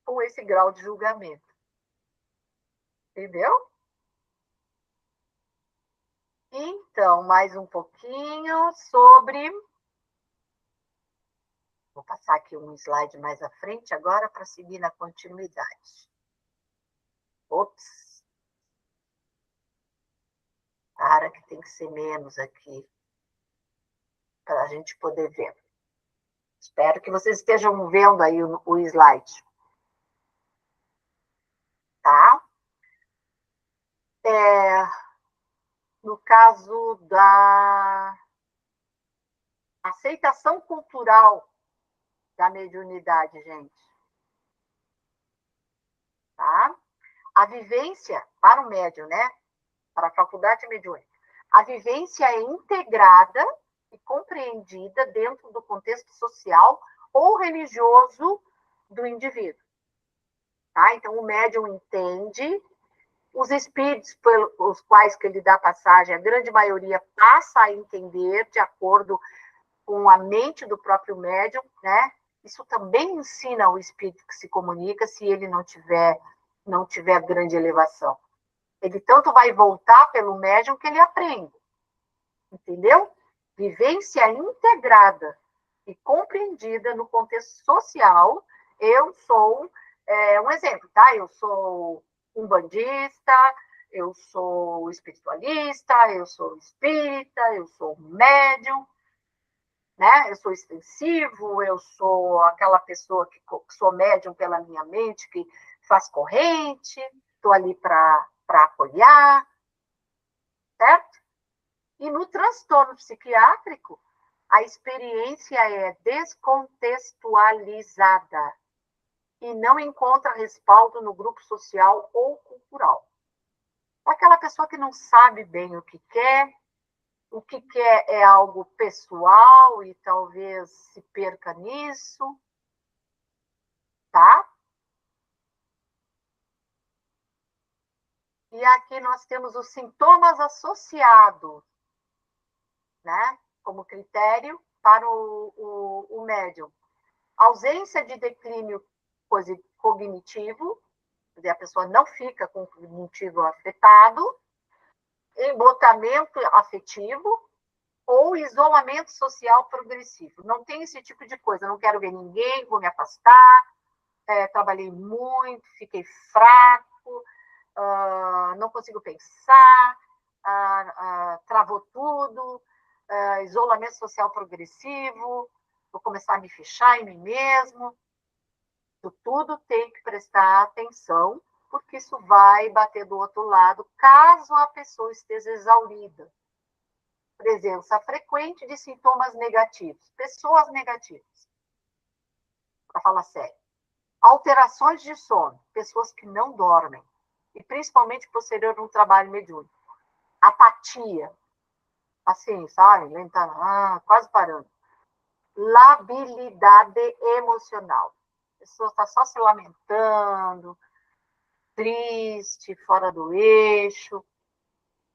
[SPEAKER 1] com esse grau de julgamento. Entendeu? Então, mais um pouquinho sobre... Vou passar aqui um slide mais à frente agora para seguir na continuidade. Ops. Para que tem que ser menos aqui, para a gente poder ver. Espero que vocês estejam vendo aí o slide. Tá? No caso da aceitação cultural da mediunidade, gente. Tá? A vivência, para o médium, né? Para a faculdade mediúnica, a vivência é integrada e compreendida dentro do contexto social ou religioso do indivíduo. Tá? Então, o médium entende, os espíritos pelos quais que ele dá passagem, a grande maioria passa a entender de acordo com a mente do próprio médium, né? Isso também ensina o espírito que se comunica, se ele não tiver grande elevação. Ele tanto vai voltar pelo médium que ele aprende. Entendeu? Vivência integrada e compreendida no contexto social. Eu sou um exemplo, tá? Eu sou umbandista, eu sou espiritualista, eu sou espírita, eu sou médium, né? Eu sou extensivo, eu sou aquela pessoa que sou médium pela minha mente, que faz corrente, estou ali para apoiar, certo? E no transtorno psiquiátrico, a experiência é descontextualizada e não encontra respaldo no grupo social ou cultural. Aquela pessoa que não sabe bem o que quer é algo pessoal e talvez se perca nisso, tá? E aqui nós temos os sintomas associados, né? Como critério para o médium. Ausência de declínio cognitivo, quer dizer, a pessoa não fica com o cognitivo afetado, embotamento afetivo ou isolamento social progressivo. Não tem esse tipo de coisa, não quero ver ninguém, vou me afastar, trabalhei muito, fiquei fraco, não consigo pensar, travou tudo, isolamento social progressivo, vou começar a me fechar em mim mesmo. Isso tudo tem que prestar atenção, porque isso vai bater do outro lado, caso a pessoa esteja exaurida. Presença frequente de sintomas negativos, pessoas negativas, para falar sério. Alterações de sono, pessoas que não dormem, e principalmente posterior no trabalho mediúnico. Apatia, assim, sabe, quase parando. Labilidade emocional. A pessoa está só se lamentando, triste, fora do eixo.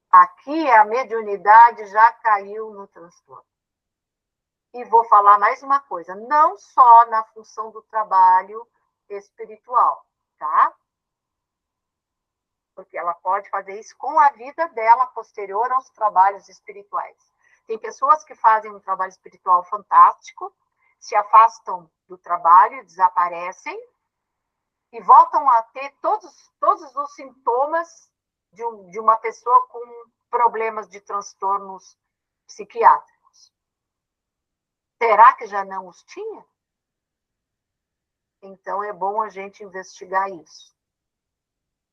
[SPEAKER 1] Aqui a mediunidade já caiu no transtorno. E vou falar mais uma coisa, não só na função do trabalho espiritual, tá? Porque ela pode fazer isso com a vida dela posterior aos trabalhos espirituais. Tem pessoas que fazem um trabalho espiritual fantástico, se afastam do trabalho, desaparecem e voltam a ter todos os sintomas de uma pessoa com problemas de transtornos psiquiátricos. Será que já não os tinha? Então, é bom a gente investigar isso.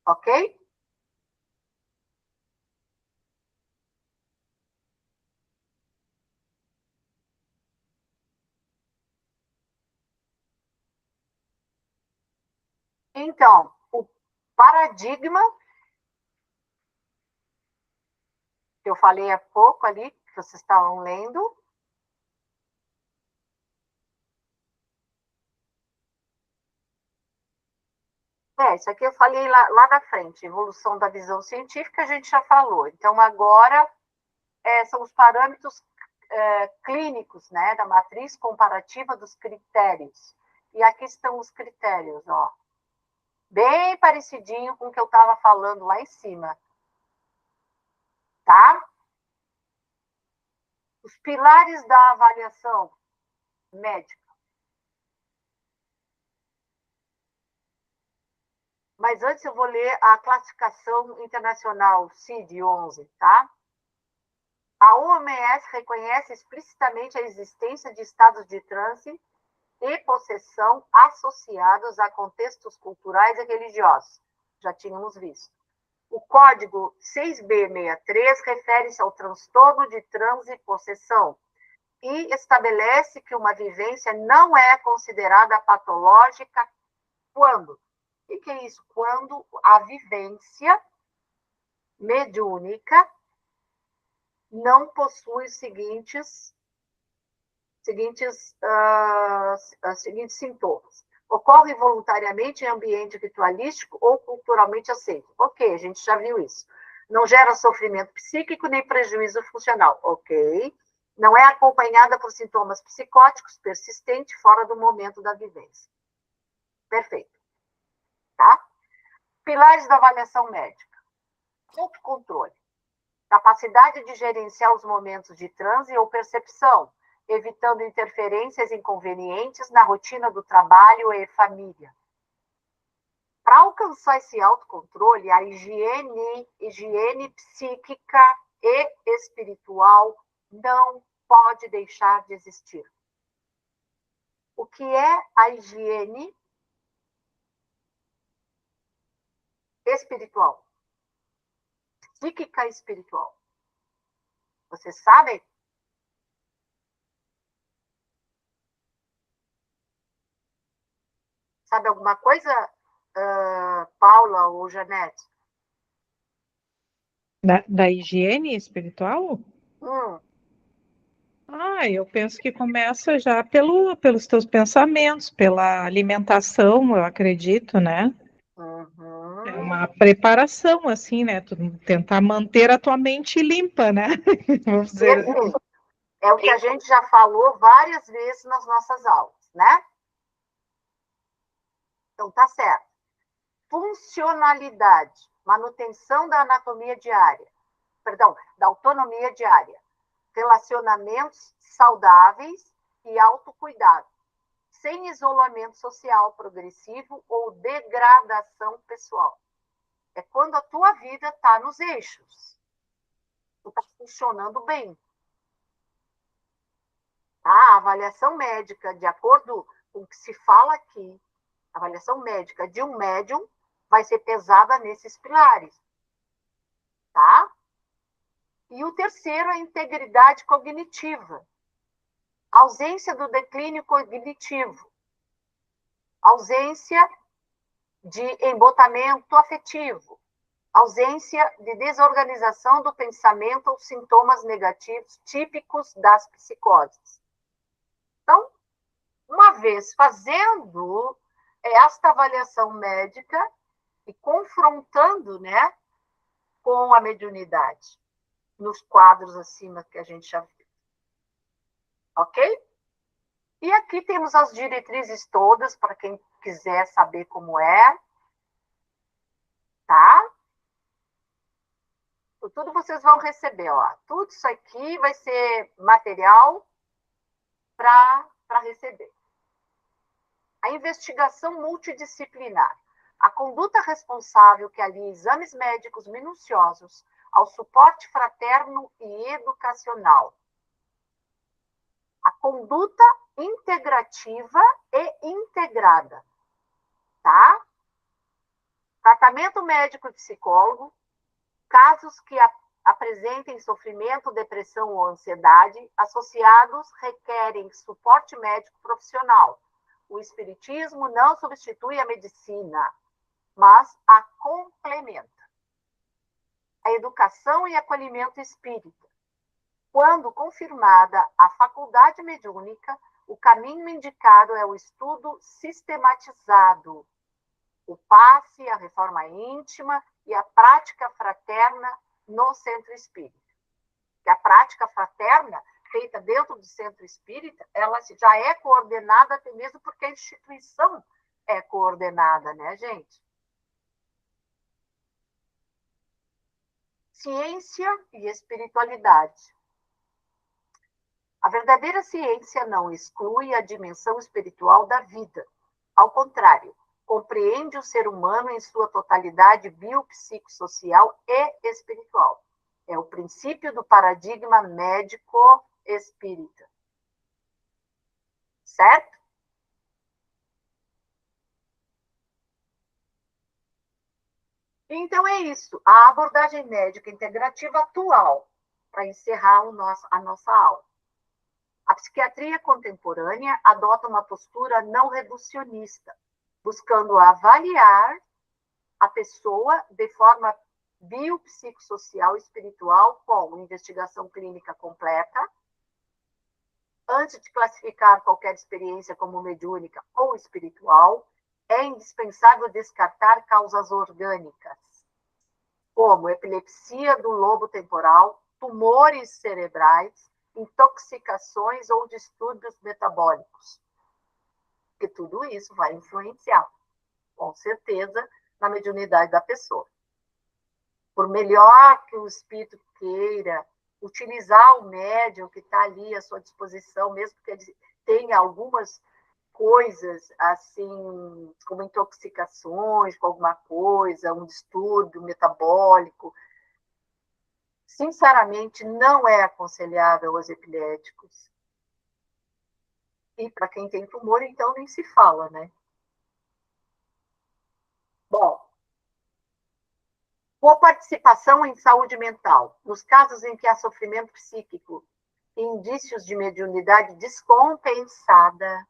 [SPEAKER 1] Ok? Então, o paradigma que eu falei há pouco ali, que vocês estavam lendo, isso aqui eu falei lá na frente, evolução da visão científica, a gente já falou. Então, agora são os parâmetros clínicos, né, da matriz comparativa dos critérios. E aqui estão os critérios, ó. Bem parecidinho com o que eu estava falando lá em cima. Tá? Os pilares da avaliação médica. Mas antes eu vou ler a classificação internacional CID-11, tá? A OMS reconhece explicitamente a existência de estados de transe e possessão associados a contextos culturais e religiosos. Já tínhamos visto. O código 6B63 refere-se ao transtorno de transe e possessão e estabelece que uma vivência não é considerada patológica quando? O que é isso? Quando a vivência mediúnica não possui os seguintes sintomas. Ocorre voluntariamente em ambiente ritualístico ou culturalmente aceito. Ok, a gente já viu isso. Não gera sofrimento psíquico nem prejuízo funcional. Ok. Não é acompanhada por sintomas psicóticos persistentes fora do momento da vivência. Perfeito. Tá? Pilares da avaliação médica. Autocontrole. Capacidade de gerenciar os momentos de transe ou percepção, evitando interferências inconvenientes na rotina do trabalho e família. Para alcançar esse autocontrole, a higiene psíquica e espiritual não pode deixar de existir. O que é a higiene espiritual? Psíquica e espiritual. Vocês sabem? Sabe alguma coisa, Paula ou Janete?
[SPEAKER 2] Da higiene espiritual? Eu penso que começa já pelos teus pensamentos, pela alimentação, eu acredito, né?
[SPEAKER 1] Uhum.
[SPEAKER 2] É uma preparação, assim, né? Tu tentar manter a tua mente limpa, né? Vamos dizer.
[SPEAKER 1] Perfeito. É o que a gente já falou várias vezes nas nossas aulas, né? Então, tá certo. Funcionalidade, manutenção da anatomia diária, da autonomia diária, relacionamentos saudáveis e autocuidado, sem isolamento social progressivo ou degradação pessoal. É quando a tua vida está nos eixos. Tu está funcionando bem. A avaliação médica, de acordo com o que se fala aqui, a avaliação médica de um médium vai ser pesada nesses pilares. Tá? E o terceiro é a integridade cognitiva. Ausência do declínio cognitivo. Ausência de embotamento afetivo. Ausência de desorganização do pensamento ou sintomas negativos típicos das psicoses. Então, uma vez fazendo esta avaliação médica e confrontando, né, com a mediunidade, nos quadros acima que a gente já viu. Ok? E aqui temos as diretrizes todas, para quem quiser saber como é. Tá? Tudo vocês vão receber, ó. Tudo isso aqui vai ser material para receber. A investigação multidisciplinar. A conduta responsável que alia exames médicos minuciosos ao suporte fraterno e educacional. A conduta integrativa e integrada. Tá? Tratamento médico e psicólogo. Casos que apresentem sofrimento, depressão ou ansiedade associados requerem suporte médico profissional. O espiritismo não substitui a medicina, mas a complementa. A educação e acolhimento espírita. Quando confirmada a faculdade mediúnica, o caminho indicado é o estudo sistematizado, o passe, a reforma íntima e a prática fraterna no centro espírita. Que a prática fraterna feita dentro do centro espírita, ela já é coordenada até mesmo porque a instituição é coordenada, né, gente? Ciência e espiritualidade. A verdadeira ciência não exclui a dimensão espiritual da vida. Ao contrário, compreende o ser humano em sua totalidade biopsicossocial e espiritual. É o princípio do paradigma médico-espírita. Certo? Então é isso. A abordagem médica integrativa atual, para encerrar a nossa aula. A psiquiatria contemporânea adota uma postura não reducionista, buscando avaliar a pessoa de forma biopsicossocial e espiritual com investigação clínica completa, antes de classificar qualquer experiência como mediúnica ou espiritual, é indispensável descartar causas orgânicas, como epilepsia do lobo temporal, tumores cerebrais, intoxicações ou distúrbios metabólicos. Porque tudo isso vai influenciar, com certeza, na mediunidade da pessoa. Por melhor que o espírito queira utilizar o médium que está ali à sua disposição, mesmo que ele tenha algumas coisas, assim, como intoxicações com alguma coisa, um distúrbio metabólico, sinceramente, não é aconselhável aos epiléticos. E para quem tem tumor, então, nem se fala, né? Bom, com participação em saúde mental, nos casos em que há sofrimento psíquico e indícios de mediunidade descompensada,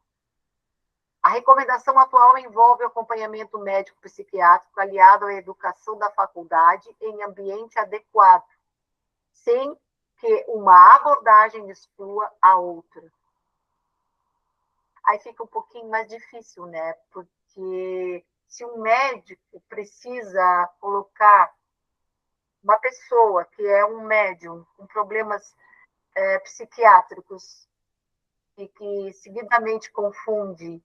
[SPEAKER 1] a recomendação atual envolve o acompanhamento médico-psiquiátrico aliado à educação da faculdade em ambiente adequado, sem que uma abordagem exclua a outra. Aí fica um pouquinho mais difícil, né? Porque se um médico precisa colocar uma pessoa que é um médium com problemas psiquiátricos e que seguidamente confunde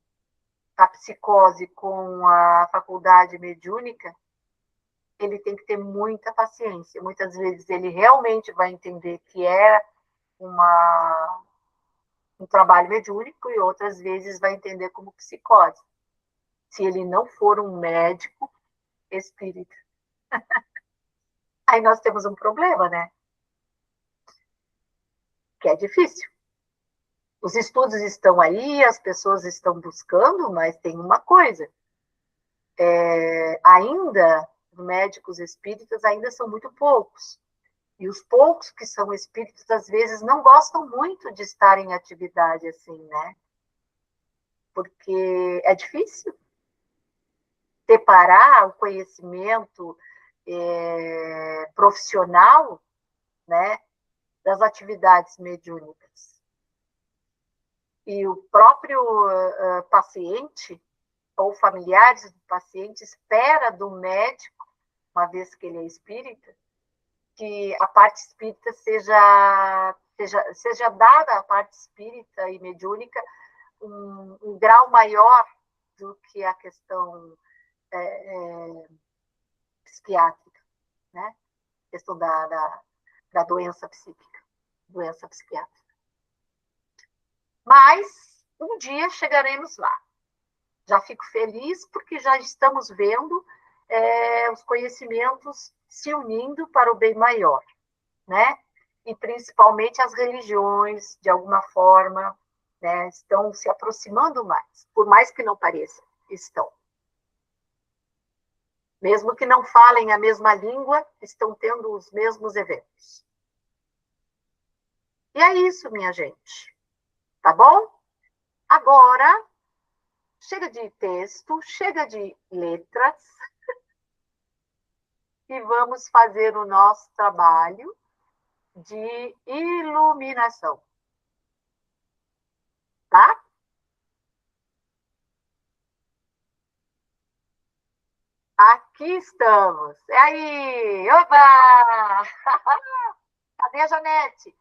[SPEAKER 1] a psicose com a faculdade mediúnica, ele tem que ter muita paciência. Muitas vezes ele realmente vai entender que é um trabalho mediúnico e outras vezes vai entender como psicose, se ele não for um médico espírita. Aí nós temos um problema, né? Que é difícil. Os estudos estão aí, as pessoas estão buscando, mas tem uma coisa. Ainda, médicos espíritas ainda são muito poucos. E os poucos que são espíritas, às vezes, não gostam muito de estar em atividade assim, né? Porque é difícil separar o conhecimento profissional, né, das atividades mediúnicas. E o próprio paciente ou familiares do paciente espera do médico, uma vez que ele é espírita, que a parte espírita seja dada à parte espírita e mediúnica um grau maior do que a questão psiquiátrica, né? A questão da doença psíquica, doença psiquiátrica. Mas um dia chegaremos lá. Já fico feliz porque já estamos vendo os conhecimentos se unindo para o bem maior, né? E principalmente as religiões, de alguma forma, né, estão se aproximando mais, por mais que não pareça, estão. Mesmo que não falem a mesma língua, estão tendo os mesmos eventos. E é isso, minha gente. Tá bom? Agora, chega de texto, chega de letras, e vamos fazer o nosso trabalho de iluminação. Tá? Aqui estamos. E aí? Oba! Cadê a Janete?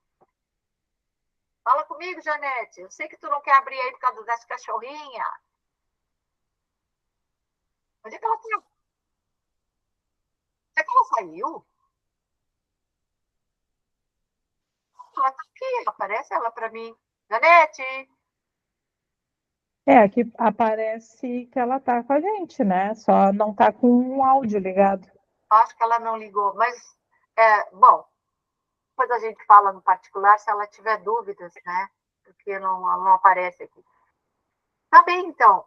[SPEAKER 1] Fala comigo, Janete. Eu sei que tu não quer abrir aí por causa das cachorrinhas. Onde é que ela tá? Onde é que ela saiu? Ela tá aqui, aparece ela para mim. Janete,
[SPEAKER 2] É, aqui aparece que ela tá com a gente, né? Só não tá com o áudio ligado.
[SPEAKER 1] acho que ela não ligou, mas, bom, depois a gente fala no particular se ela tiver dúvidas, né? Porque não aparece aqui. Tá bem, então.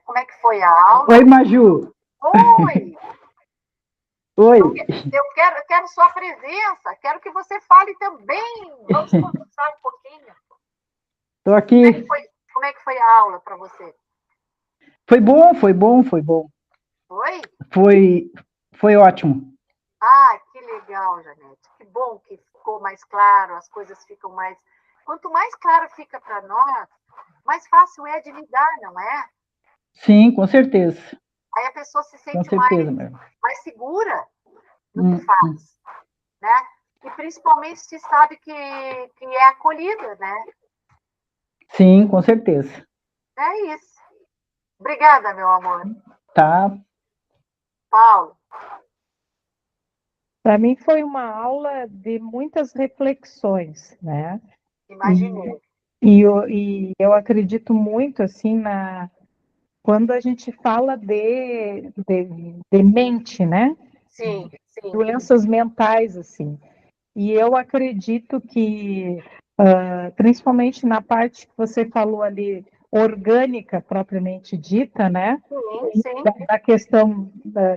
[SPEAKER 1] Como é que foi a
[SPEAKER 3] Oi,
[SPEAKER 1] aula?
[SPEAKER 3] Maju.
[SPEAKER 1] Oi!
[SPEAKER 3] Oi.
[SPEAKER 1] Eu quero sua presença, quero que você fale também. Vamos conversar um pouquinho.
[SPEAKER 3] Tô aqui.
[SPEAKER 1] Como é que foi a aula para você?
[SPEAKER 3] Foi bom, foi bom, foi bom.
[SPEAKER 1] Foi?
[SPEAKER 3] Foi ótimo.
[SPEAKER 1] Ah, que legal, Janete. Que bom que ficou mais claro, as coisas ficam mais. Quanto mais claro fica para nós, mais fácil é de lidar, não é?
[SPEAKER 3] Sim, com certeza.
[SPEAKER 1] Aí a pessoa se
[SPEAKER 3] Com
[SPEAKER 1] sente
[SPEAKER 3] certeza, mesmo.
[SPEAKER 1] mais segura no que faz,
[SPEAKER 3] Hum.
[SPEAKER 1] né? E principalmente se sabe que é acolhida, né?
[SPEAKER 3] Sim, com certeza.
[SPEAKER 1] É isso. Obrigada, meu amor.
[SPEAKER 3] Tá.
[SPEAKER 1] Paulo.
[SPEAKER 2] Para mim foi uma aula de muitas reflexões, né?
[SPEAKER 1] Imaginei.
[SPEAKER 2] E eu acredito muito assim quando a gente fala de mente, né?
[SPEAKER 1] Sim, sim.
[SPEAKER 2] Doenças mentais, assim. E eu acredito que, principalmente na parte que você falou ali, orgânica propriamente dita, né?
[SPEAKER 1] Sim, sim.
[SPEAKER 2] Da questão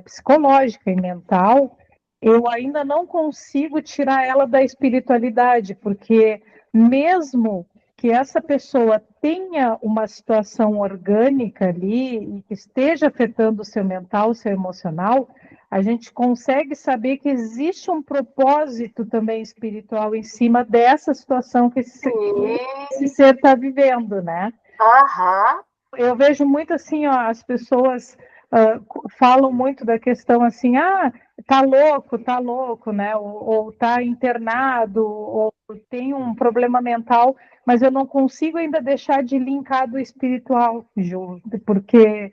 [SPEAKER 2] psicológica e mental, eu ainda não consigo tirar ela da espiritualidade, porque mesmo que essa pessoa tenha uma situação orgânica ali e que esteja afetando o seu mental, o seu emocional, a gente consegue saber que existe um propósito também espiritual em cima dessa situação que esse ser está vivendo, né?
[SPEAKER 1] Aham.
[SPEAKER 2] Eu vejo muito assim, ó, as pessoas falam muito da questão assim, tá louco, né? Ou tá internado, ou tem um problema mental, mas eu não consigo ainda deixar de linkar do espiritual, Ju, porque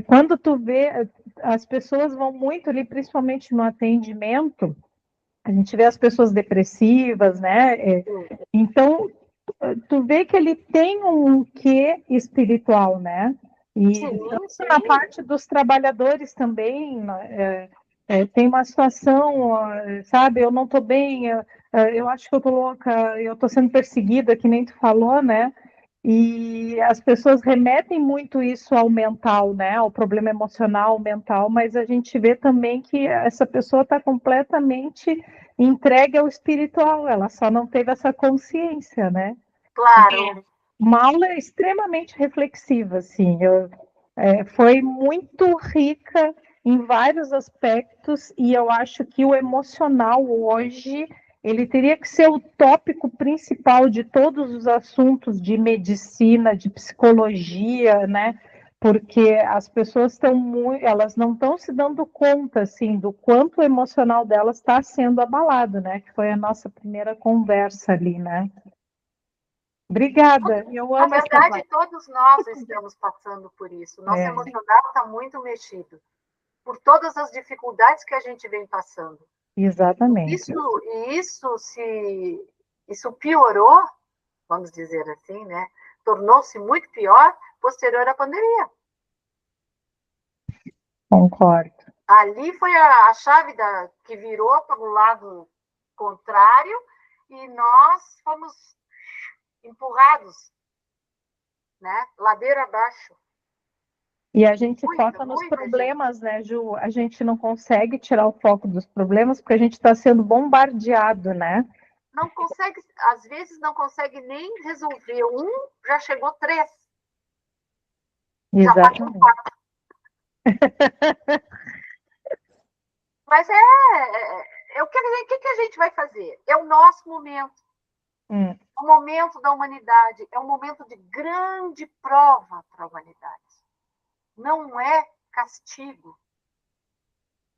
[SPEAKER 2] quando tu vê, as pessoas vão muito ali, principalmente no atendimento, a gente vê as pessoas depressivas, né? Então, tu vê que ele tem um quê espiritual, né? E
[SPEAKER 1] Sim,
[SPEAKER 2] tanto na
[SPEAKER 1] sim.
[SPEAKER 2] parte dos trabalhadores também, né? Tem uma situação, sabe? Eu não estou bem, eu acho que eu estou louca, eu estou sendo perseguida, que nem tu falou, né? E as pessoas remetem muito isso ao mental, né? Ao problema emocional, mental, mas a gente vê também que essa pessoa está completamente entregue ao espiritual, ela só não teve essa consciência, né?
[SPEAKER 1] Claro.
[SPEAKER 2] Uma aula extremamente reflexiva, assim, foi muito rica em vários aspectos e eu acho que o emocional hoje ele teria que ser o tópico principal de todos os assuntos de medicina, de psicologia, né? Porque as pessoas estão muito, elas não estão se dando conta assim do quanto o emocional delas está sendo abalado, né? Que foi a nossa primeira conversa ali, né? Obrigada, eu
[SPEAKER 1] Na
[SPEAKER 2] amo essa
[SPEAKER 1] verdade,
[SPEAKER 2] live.
[SPEAKER 1] todos nós estamos passando por isso. Nosso
[SPEAKER 2] É,
[SPEAKER 1] emocional está muito mexido por todas as dificuldades que a gente vem passando.
[SPEAKER 2] exatamente.
[SPEAKER 1] Isso piorou, vamos dizer assim, né? Tornou-se muito pior posterior à pandemia.
[SPEAKER 2] Concordo.
[SPEAKER 1] Ali foi a chave que virou para o lado contrário e nós fomos empurrados, né? Ladeira abaixo.
[SPEAKER 2] E a gente
[SPEAKER 1] Muita,
[SPEAKER 2] foca nos
[SPEAKER 1] muita gente.
[SPEAKER 2] problemas, né, Ju? A gente não consegue tirar o foco dos problemas porque a gente está sendo bombardeado, né?
[SPEAKER 1] Não consegue, às vezes não consegue nem resolver um, já chegou três. Já partiu
[SPEAKER 2] Exatamente.
[SPEAKER 1] quatro. Mas o que a gente vai fazer? É o nosso momento.
[SPEAKER 2] Hum.
[SPEAKER 1] É o momento da humanidade. É um momento de grande prova para a humanidade. Não é castigo.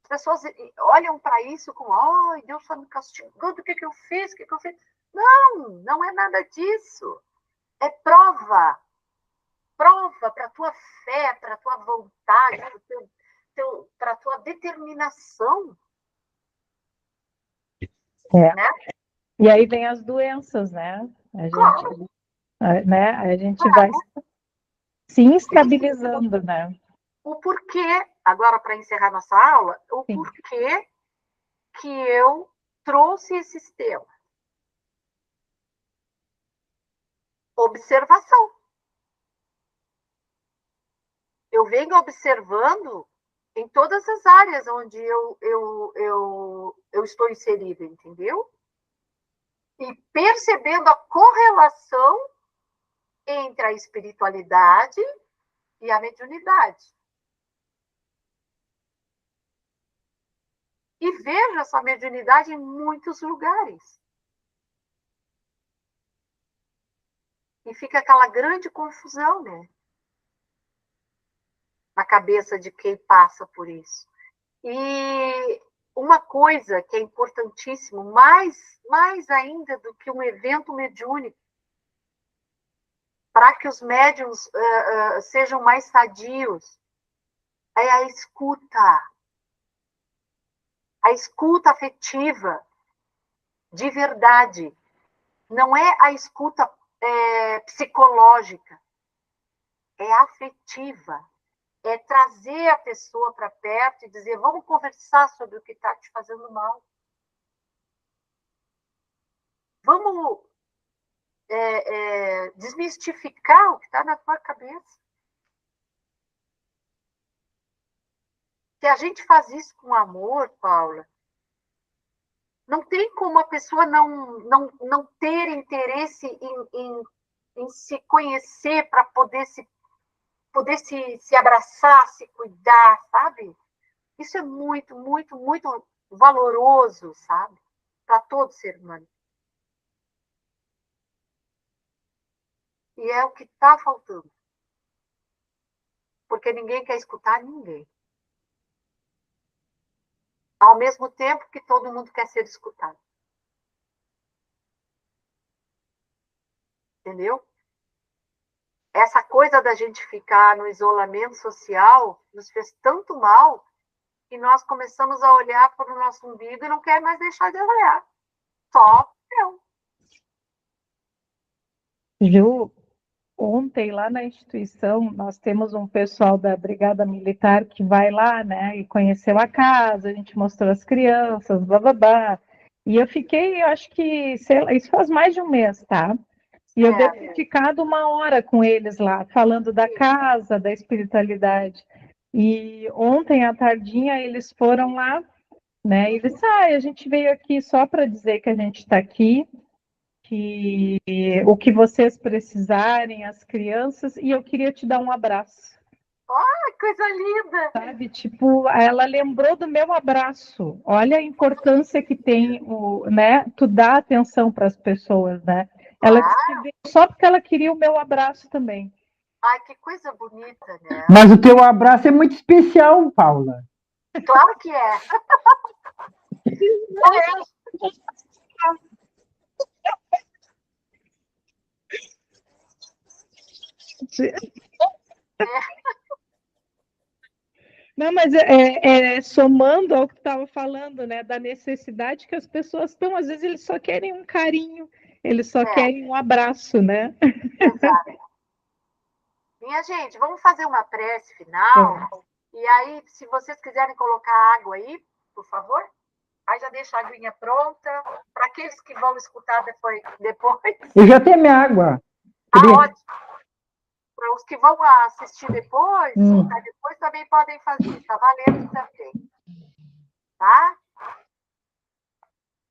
[SPEAKER 1] As pessoas olham para isso como, ai, Deus está me castigando, o que eu fiz? O que eu fiz? Não, não é nada disso. É prova. Prova para a tua fé, para a tua vontade, para a tua determinação.
[SPEAKER 2] É.
[SPEAKER 1] Né?
[SPEAKER 2] E aí vem as doenças, né?
[SPEAKER 1] Claro.
[SPEAKER 2] A gente vai se instabilizando, né?
[SPEAKER 1] O porquê, agora para encerrar nossa aula, o
[SPEAKER 2] Sim.
[SPEAKER 1] porquê que eu trouxe esse tema. Observação. Eu venho observando em todas as áreas onde eu estou inserida, entendeu? E percebendo a correlação entre a espiritualidade e a mediunidade. E vejo essa mediunidade em muitos lugares. E fica aquela grande confusão, né? Na cabeça de quem passa por isso. E uma coisa que é importantíssimo, mais ainda do que um evento mediúnico, para que os médiums sejam mais sadios, é a escuta afetiva, de verdade. Não é a escuta psicológica, é afetiva. É trazer a pessoa para perto e dizer, vamos conversar sobre o que está te fazendo mal. Vamos desmistificar o que está na tua cabeça. Se a gente faz isso com amor, Paula, não tem como a pessoa não ter interesse em se conhecer para poder se abraçar, se cuidar, sabe? Isso é muito, muito, muito valoroso, sabe? Para todo ser humano. E é o que está faltando. Porque ninguém quer escutar ninguém. Ao mesmo tempo que todo mundo quer ser escutado. Entendeu? Essa coisa da gente ficar no isolamento social nos fez tanto mal que nós começamos a olhar para o nosso umbigo e não quer mais deixar de olhar. Só eu.
[SPEAKER 2] Ju, ontem lá na instituição nós temos um pessoal da Brigada Militar que vai lá, né, e conheceu a casa, a gente mostrou as crianças, blá blá blá. E eu fiquei, eu acho que, sei lá, isso faz mais de um mês, tá? E eu devo ter ficado 1 hora com eles lá, falando da casa, da espiritualidade. E ontem à tardinha eles foram lá, né? E eles, a gente veio aqui só para dizer que a gente está aqui, que o que vocês precisarem, as crianças, e eu queria te dar um abraço.
[SPEAKER 1] Coisa linda!
[SPEAKER 2] Sabe, tipo, ela lembrou do meu abraço. Olha a importância que tem né? Tu dá atenção para as pessoas, né? Ela disse que veio só porque ela queria o meu abraço também.
[SPEAKER 1] Ai, que coisa bonita, né?
[SPEAKER 3] Mas o teu abraço é muito especial, Paula.
[SPEAKER 1] Claro que é.
[SPEAKER 2] Não, mas somando ao que tu estava falando, né, da necessidade que as pessoas estão, às vezes eles só querem um carinho, eles só querem um abraço, né?
[SPEAKER 1] Exato. Minha gente, vamos fazer uma prece final. E aí, se vocês quiserem colocar água aí, por favor, aí já deixa a aguinha pronta. Para aqueles que vão escutar depois.
[SPEAKER 3] Eu já tenho minha água.
[SPEAKER 1] Ótimo. Para os que vão assistir depois, depois também podem fazer. Está valendo também. Tá?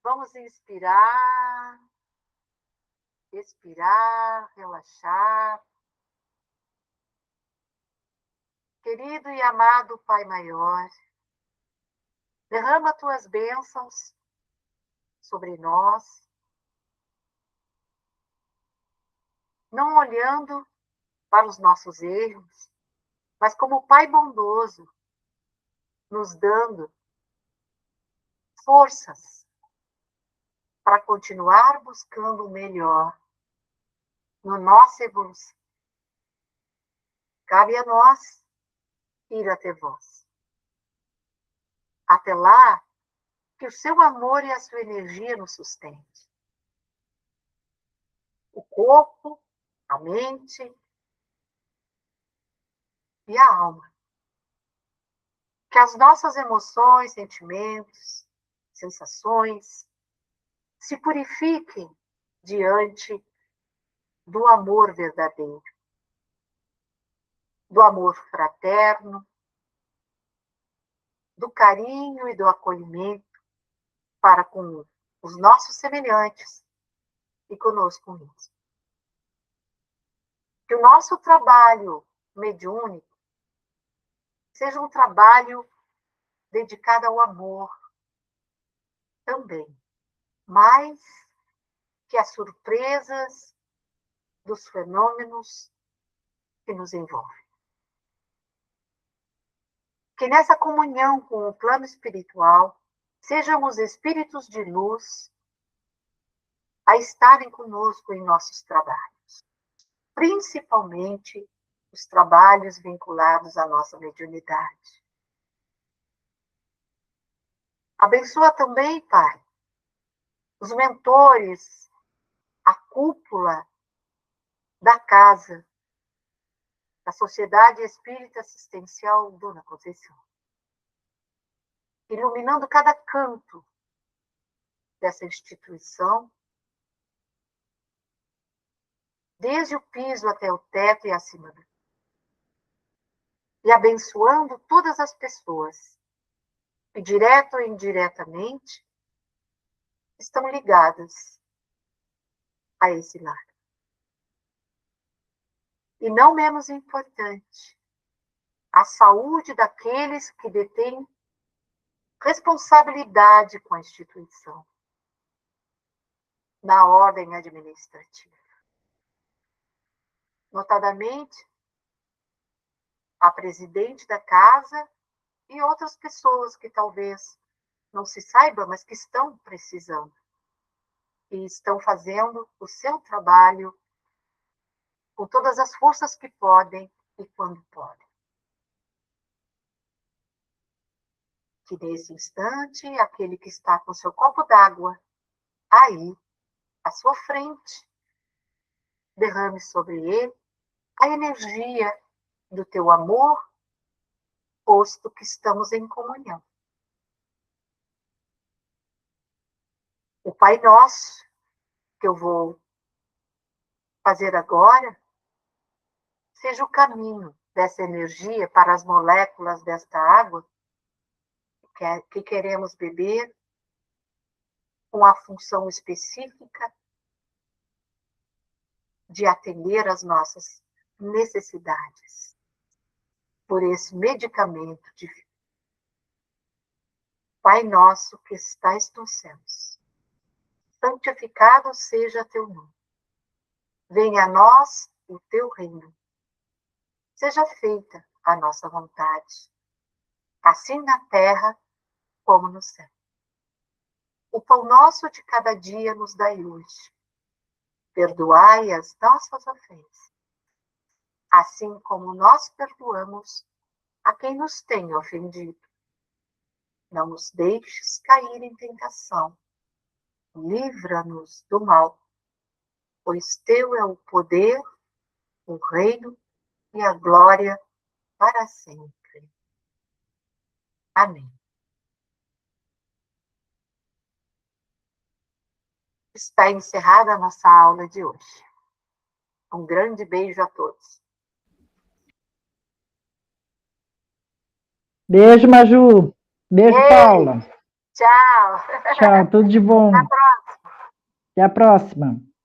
[SPEAKER 1] Vamos inspirar, expirar, relaxar. Querido e amado Pai Maior, derrama tuas bênçãos sobre nós, não olhando para os nossos erros, mas como Pai bondoso, nos dando forças para continuar buscando o melhor na nossa evolução. Cabe a nós ir até vós. Até lá, que o seu amor e a sua energia nos sustente. O corpo, a mente e a alma. Que as nossas emoções, sentimentos, sensações se purifiquem diante do amor verdadeiro, do amor fraterno, do carinho e do acolhimento para com os nossos semelhantes e conosco mesmo. Que o nosso trabalho mediúnico seja um trabalho dedicado ao amor também, mais que as surpresas dos fenômenos que nos envolvem. Que nessa comunhão com o plano espiritual, sejamos espíritos de luz a estarem conosco em nossos trabalhos, principalmente os trabalhos vinculados à nossa mediunidade. Abençoa também, Pai, os mentores, a cúpula da casa, da Sociedade Espírita Assistencial Dona Conceição, iluminando cada canto dessa instituição, desde o piso até o teto e acima do e abençoando todas as pessoas que, direto ou indiretamente, estão ligadas a esse lar. E não menos importante, a saúde daqueles que detêm responsabilidade com a instituição, na ordem administrativa. Notadamente, a presidente da casa e outras pessoas que talvez não se saiba, mas que estão precisando e estão fazendo o seu trabalho com todas as forças que podem e quando podem. Que nesse instante, aquele que está com seu copo d'água aí, à sua frente, derrame sobre ele a energia do teu amor, posto que estamos em comunhão. O Pai Nosso, que eu vou fazer agora, seja o caminho dessa energia para as moléculas desta água que queremos beber, com a função específica de atender às nossas necessidades, por esse medicamento divino. Pai nosso que estais nos céus, santificado seja teu nome. Venha a nós o teu reino. Seja feita a nossa vontade, assim na terra como no céu. O pão nosso de cada dia nos dai hoje. Perdoai as nossas ofensas, assim como nós perdoamos a quem nos tem ofendido. Não nos deixes cair em tentação. Livra-nos do mal, pois teu é o poder, o reino e a glória para sempre. Amém. Está encerrada a nossa aula de hoje. Um grande beijo a todos.
[SPEAKER 3] Beijo, Maju. Beijo,
[SPEAKER 1] Ei,
[SPEAKER 3] Paula.
[SPEAKER 1] tchau.
[SPEAKER 3] Tchau, tudo de bom.
[SPEAKER 1] Até a próxima.
[SPEAKER 3] Até a próxima.